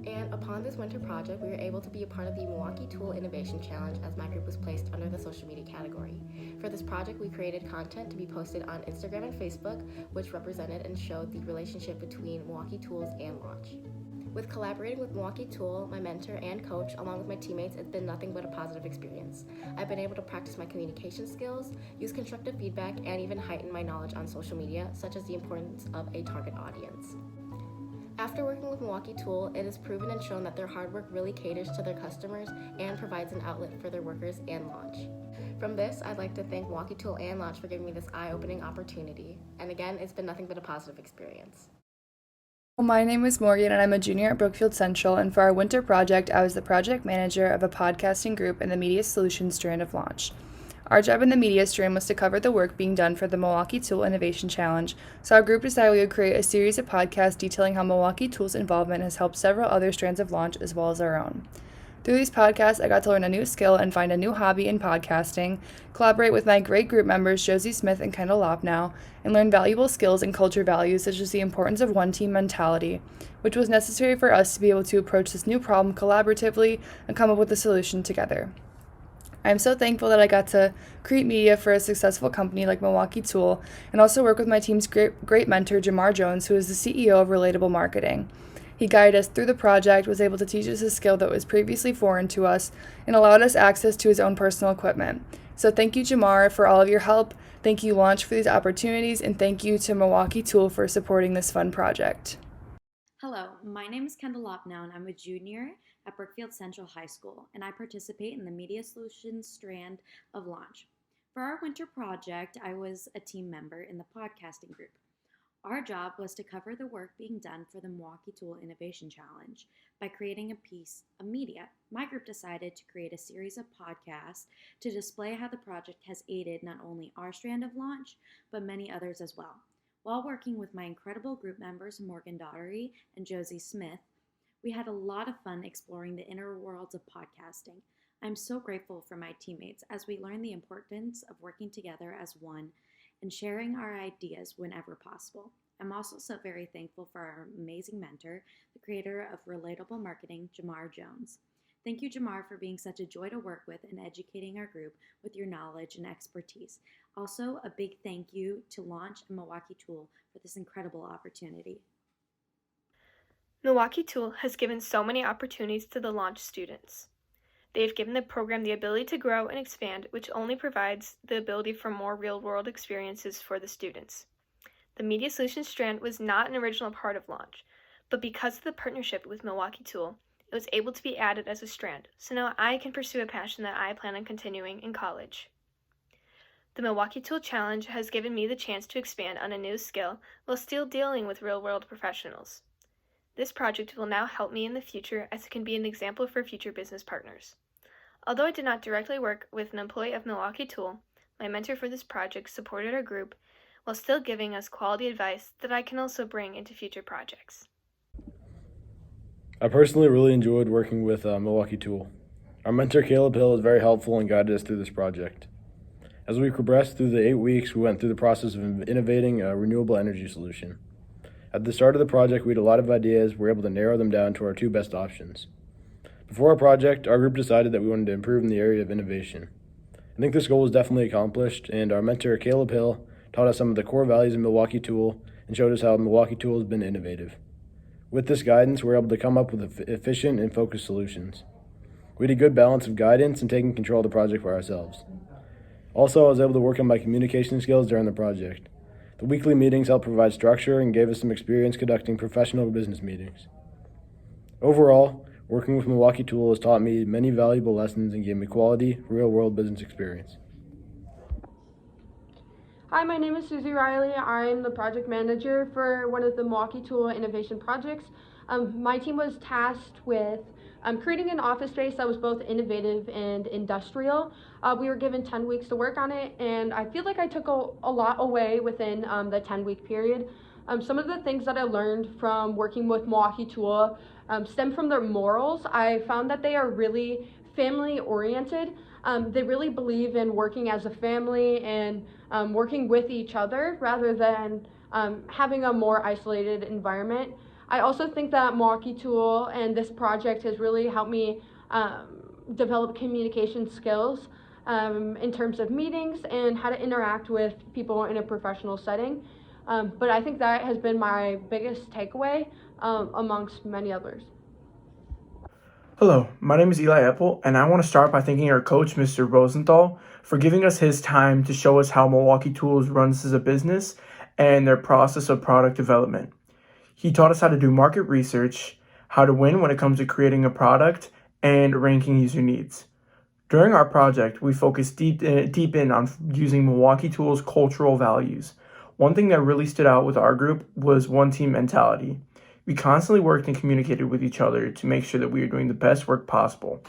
And upon this winter project, we were able to be a part of the Milwaukee Tool Innovation Challenge as my group was placed under the social media category. For this project, we created content to be posted on Instagram and Facebook, which represented and showed the relationship between Milwaukee Tools and Launch. With collaborating with Milwaukee Tool, my mentor and coach, along with my teammates, it's been nothing but a positive experience. I've been able to practice my communication skills, use constructive feedback, and even heighten my knowledge on social media, such as the importance of a target audience. After working with Milwaukee Tool, it is proven and shown that their hard work really caters to their customers and provides an outlet for their workers and Launch. From this, I'd like to thank Milwaukee Tool and Launch for giving me this eye-opening opportunity. And again, it's been nothing but a positive experience. My name is Morgan, and I'm a junior at Brookfield Central, and for our winter project, I was the project manager of a podcasting group in the Media Solutions strand of Launch. Our job in the media stream was to cover the work being done for the Milwaukee Tool Innovation Challenge, so our group decided we would create a series of podcasts detailing how Milwaukee Tool's involvement has helped several other strands of Launch as well as our own. Through these podcasts, I got to learn a new skill and find a new hobby in podcasting, collaborate with my great group members Josie Smith and Kendall Lopnow, and learn valuable skills and culture values such as the importance of one-team mentality, which was necessary for us to be able to approach this new problem collaboratively and come up with a solution together. I am so thankful that I got to create media for a successful company like Milwaukee Tool and also work with my team's great mentor, Jamar Jones, who is the CEO of Relatable Marketing. He guided us through the project, was able to teach us a skill that was previously foreign to us, and allowed us access to his own personal equipment. So thank you, Jamar, for all of your help. Thank you, Launch, for these opportunities, and thank you to Milwaukee Tool for supporting this fun project. Hello, my name is Kendall Lopnow, and I'm a junior at Brookfield Central High School, and I participate in the Media Solutions strand of Launch. For our winter project, I was a team member in the podcasting group. Our job was to cover the work being done for the Milwaukee Tool Innovation Challenge by creating a piece of media. My group decided to create a series of podcasts to display how the project has aided not only our strand of Launch, but many others as well. While working with my incredible group members Morgan Daugherty and Josie Smith, we had a lot of fun exploring the inner worlds of podcasting. I'm so grateful for my teammates as we learn the importance of working together as one and sharing our ideas whenever possible. I'm also so very thankful for our amazing mentor, the creator of Relatable Marketing, Jamar Jones. Thank you, Jamar, for being such a joy to work with and educating our group with your knowledge and expertise. Also, a big thank you to Launch and Milwaukee Tool for this incredible opportunity. Milwaukee Tool has given so many opportunities to the Launch students. They have given the program the ability to grow and expand, which only provides the ability for more real-world experiences for the students. The Media Solutions strand was not an original part of Launch, but because of the partnership with Milwaukee Tool, it was able to be added as a strand, so now I can pursue a passion that I plan on continuing in college. The Milwaukee Tool Challenge has given me the chance to expand on a new skill while still dealing with real-world professionals. This project will now help me in the future as it can be an example for future business partners. Although I did not directly work with an employee of Milwaukee Tool, my mentor for this project supported our group while still giving us quality advice that I can also bring into future projects. I personally really enjoyed working with Milwaukee Tool. Our mentor Caleb Hill was very helpful and guided us through this project. As we progressed through the 8 weeks, we went through the process of innovating a renewable energy solution. At the start of the project, we had a lot of ideas. We were able to narrow them down to our 2 best options. Before our project, our group decided that we wanted to improve in the area of innovation. I think this goal was definitely accomplished, and our mentor Caleb Hill taught us some of the core values of Milwaukee Tool and showed us how Milwaukee Tool has been innovative. With this guidance, we were able to come up with efficient and focused solutions. We had a good balance of guidance and taking control of the project for ourselves. Also, I was able to work on my communication skills during the project. The weekly meetings helped provide structure and gave us some experience conducting professional business meetings. Overall, working with Milwaukee Tool has taught me many valuable lessons and gave me quality, real-world business experience. Hi, my name is Susie Riley. I'm the project manager for one of the Milwaukee Tool innovation projects. My team was tasked with creating an office space that was both innovative and industrial. We were given 10 weeks to work on it, and I feel like I took a lot away within the 10-week period. Some of the things that I learned from working with Milwaukee Tool stem from their morals. I found that they are really family oriented. They really believe in working as a family and working with each other rather than having a more isolated environment. I also think that Milwaukee Tool and this project has really helped me develop communication skills in terms of meetings and how to interact with people in a professional setting. But I think that has been my biggest takeaway amongst many others. Hello, my name is Eli Epple, and I want to start by thanking our coach, Mr. Rosenthal, for giving us his time to show us how Milwaukee Tools runs as a business and their process of product development. He taught us how to do market research, how to win when it comes to creating a product, and ranking user needs. During our project, we focused deep in on using Milwaukee Tools' cultural values. One thing that really stood out with our group was one team mentality. We constantly worked and communicated with each other to make sure that we were doing the best work possible.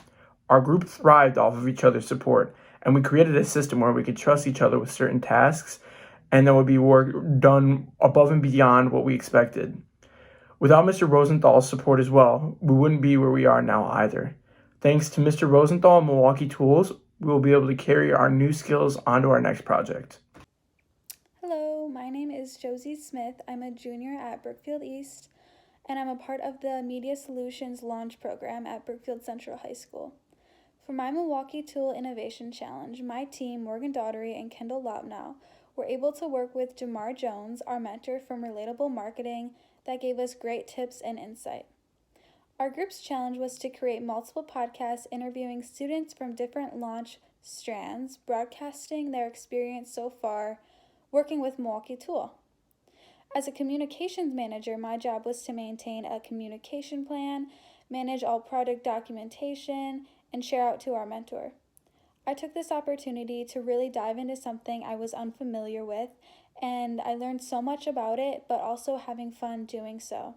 Our group thrived off of each other's support, and we created a system where we could trust each other with certain tasks, and there would be work done above and beyond what we expected. Without Mr. Rosenthal's support as well, we wouldn't be where we are now either. Thanks to Mr. Rosenthal and Milwaukee Tools, we will be able to carry our new skills onto our next project. Hello, my name is Josie Smith. I'm a junior at Brookfield East, and I'm a part of the Media Solutions Launch Program at Brookfield Central High School. For my Milwaukee Tool Innovation Challenge, my team, Morgan Daughtery and Kendall Lopnow, were able to work with Jamar Jones, our mentor from Relatable Marketing, that gave us great tips and insight. Our group's challenge was to create multiple podcasts interviewing students from different launch strands, broadcasting their experience so far working with Milwaukee Tool. As a communications manager, my job was to maintain a communication plan, manage all product documentation, and share out to our mentor. I took this opportunity to really dive into something I was unfamiliar with, and I learned so much about it, but also having fun doing so.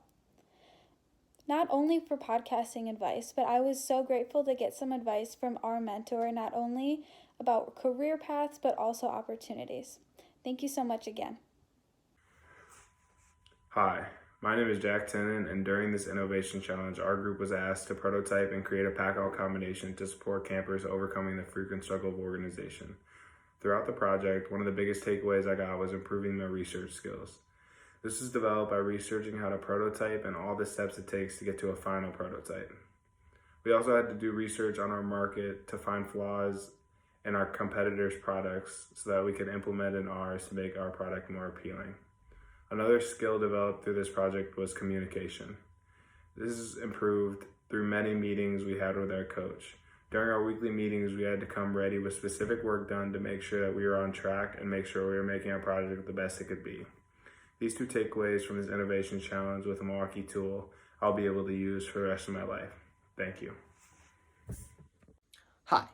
Not only for podcasting advice, but I was so grateful to get some advice from our mentor, not only about career paths, but also opportunities. Thank you so much again. Hi, my name is Jack Tennant, and during this innovation challenge, our group was asked to prototype and create a pack-out combination to support campers overcoming the frequent struggle of organization. Throughout the project, one of the biggest takeaways I got was improving my research skills. This was developed by researching how to prototype and all the steps it takes to get to a final prototype. We also had to do research on our market to find flaws in our competitors' products so that we could implement in ours to make our product more appealing. Another skill developed through this project was communication. This is improved through many meetings we had with our coach. During our weekly meetings, we had to come ready with specific work done to make sure that we were on track and make sure we were making our project the best it could be. These two takeaways from this innovation challenge with Milwaukee Tool, I'll be able to use for the rest of my life. Thank you. Hi,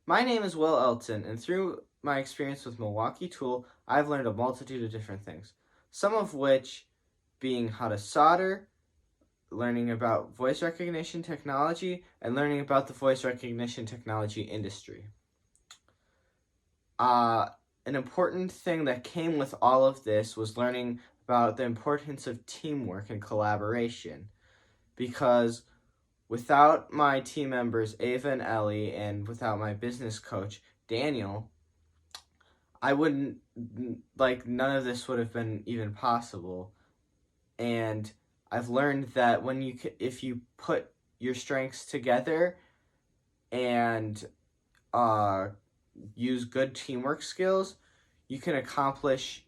my name is Will Elton, and through my experience with Milwaukee Tool, I've learned a multitude of different things. Some of which being how to solder, learning about voice recognition technology, and learning about the voice recognition technology industry. An important thing that came with all of this was learning about the importance of teamwork and collaboration, because without my team members, Ava and Ellie, and without my business coach, Daniel, I wouldn't, none of this would have been even possible. And I've learned that if you put your strengths together and use good teamwork skills, you can accomplish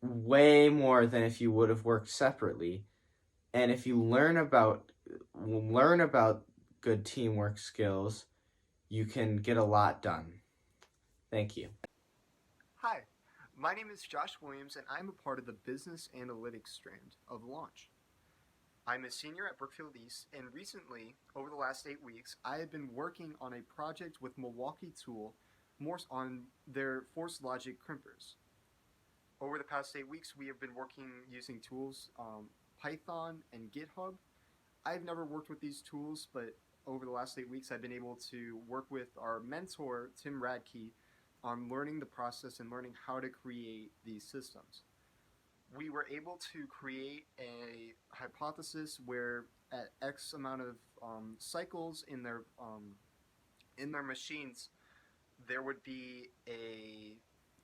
way more than if you would have worked separately. And if you learn about good teamwork skills, you can get a lot done. Thank you. Hi, my name is Josh Williams, and I'm a part of the Business Analytics strand of Launch. I'm a senior at Brookfield East, and recently, over the last 8 weeks, I have been working on a project with Milwaukee Tool, more on their Force Logic crimpers. Over the past 8 weeks, we have been working using tools Python and GitHub. I've never worked with these tools, but over the last 8 weeks, I've been able to work with our mentor, Tim Radke, on learning the process and learning how to create these systems. We were able to create a hypothesis where at X amount of cycles in their machines, there would be a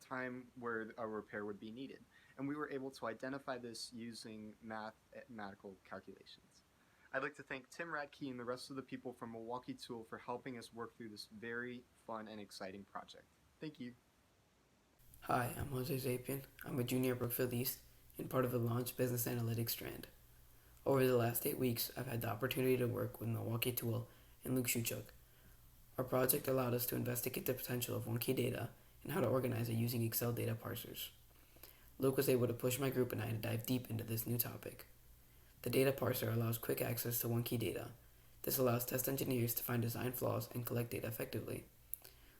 time where a repair would be needed. And we were able to identify this using mathematical calculations. I'd like to thank Tim Radke and the rest of the people from Milwaukee Tool for helping us work through this very fun and exciting project. Thank you. Hi, I'm Jose Zapian. I'm a junior at Brookfield East and part of the Launch Business Analytics strand. Over the last 8 weeks, I've had the opportunity to work with Milwaukee Tool and Luke Shuchuk. Our project allowed us to investigate the potential of OneKey data and how to organize it using Excel data parsers. Luke was able to push my group and I to dive deep into this new topic. The data parser allows quick access to OneKey data. This allows test engineers to find design flaws and collect data effectively.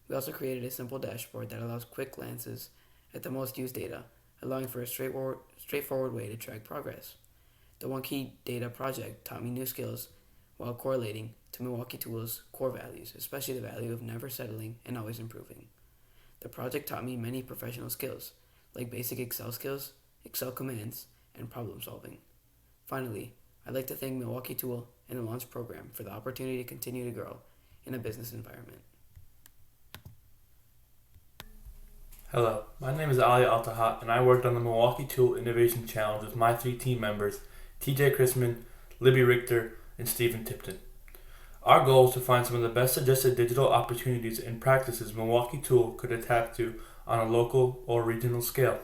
We also created a simple dashboard that allows quick glances at the most used data, allowing for a straightforward way to track progress. The OneKey data project taught me new skills while correlating to Milwaukee Tool's core values, especially the value of never settling and always improving. The project taught me many professional skills, like basic Excel skills, Excel commands, and problem solving. Finally, I'd like to thank Milwaukee Tool and the Launch program for the opportunity to continue to grow in a business environment. Hello, my name is Ali Altahat and I worked on the Milwaukee Tool Innovation Challenge with my 3 team members, TJ Chrisman, Libby Richter, and Stephen Tipton. Our goal is to find some of the best suggested digital opportunities and practices Milwaukee Tool could adapt to on a local or regional scale.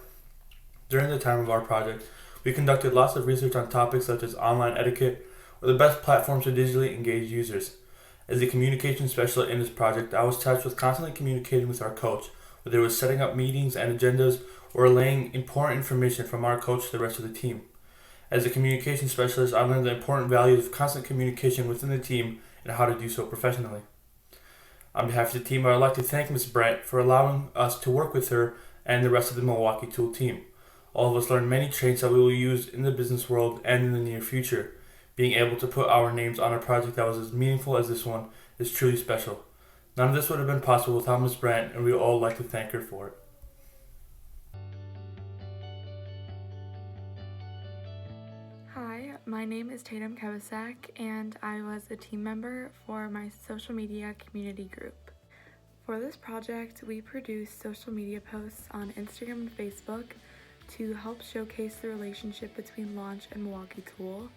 During the time of our project, we conducted lots of research on topics such as online etiquette or the best platforms to digitally engage users. As a communication specialist in this project, I was tasked with constantly communicating with our coach, whether it was setting up meetings and agendas or relaying important information from our coach to the rest of the team. As a communication specialist, I learned the important values of constant communication within the team and how to do so professionally. On behalf of the team, I would like to thank Ms. Brandt for allowing us to work with her and the rest of the Milwaukee Tool team. All of us learned many traits that we will use in the business world and in the near future. Being able to put our names on a project that was as meaningful as this one is truly special. None of this would have been possible without Ms. Brandt, and we would all like to thank her for it. Hi, my name is Tatum Kevisak, and I was a team member for my social media community group. For this project, we produced social media posts on Instagram and Facebook to help showcase the relationship between Launch and Milwaukee Tool.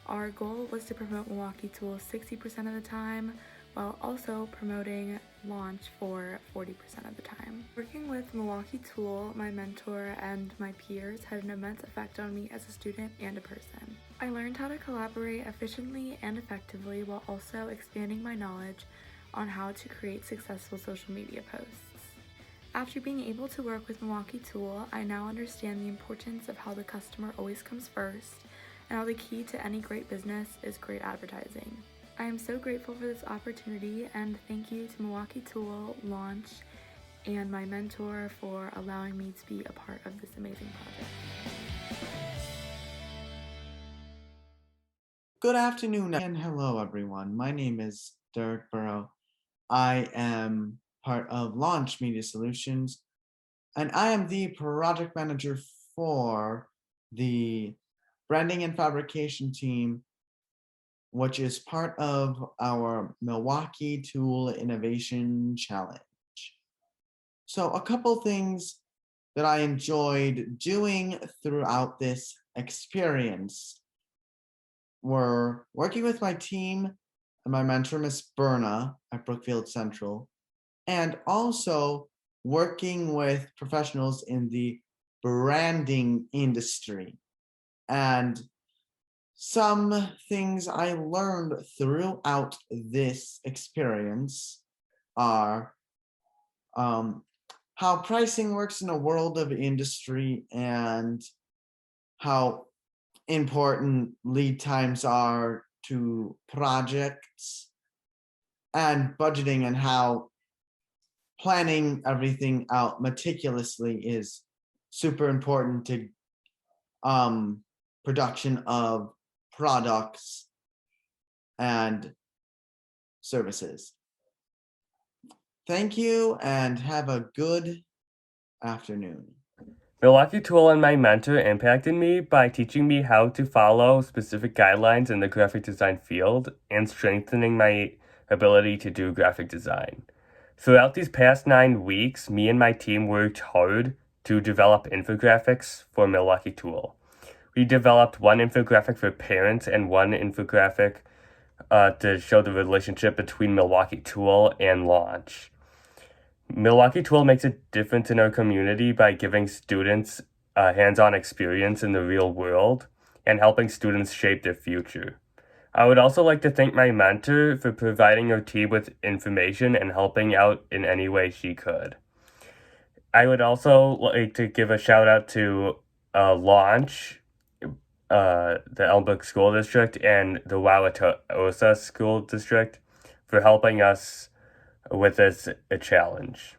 Our goal was to promote Milwaukee Tool 60% of the time, while also promoting Launch for 40% of the time. Working with Milwaukee Tool, my mentor, and my peers had an immense effect on me as a student and a person. I learned how to collaborate efficiently and effectively while also expanding my knowledge on how to create successful social media posts. After being able to work with Milwaukee Tool, I now understand the importance of how the customer always comes first and how the key to any great business is great advertising. I am so grateful for this opportunity, and thank you to Milwaukee Tool, Launch, and my mentor for allowing me to be a part of this amazing project. Good afternoon and hello everyone. My name is Derek Burrow. I am part of Launch Media Solutions, and I am the project manager for the branding and fabrication team, which is part of our Milwaukee Tool Innovation Challenge. So a couple things that I enjoyed doing throughout this experience were working with my team and my mentor, Miss Berna at Brookfield Central, and also working with professionals in the branding industry. And some things I learned throughout this experience are how pricing works in a world of industry and how important lead times are to projects, and budgeting, and how planning everything out meticulously is super important to production of products and services. Thank you and have a good afternoon. Milwaukee Tool and my mentor impacted me by teaching me how to follow specific guidelines in the graphic design field and strengthening my ability to do graphic design. Throughout these past 9 weeks, me and my team worked hard to develop infographics for Milwaukee Tool. We developed one infographic for parents and one infographic to show the relationship between Milwaukee Tool and Launch. Milwaukee Tool makes a difference in our community by giving students hands-on experience in the real world and helping students shape their future. I would also like to thank my mentor for providing our team with information and helping out in any way she could. I would also like to give a shout out to Launch, the Elmbrook School District, and the Wauwatosa School District for helping us with this challenge.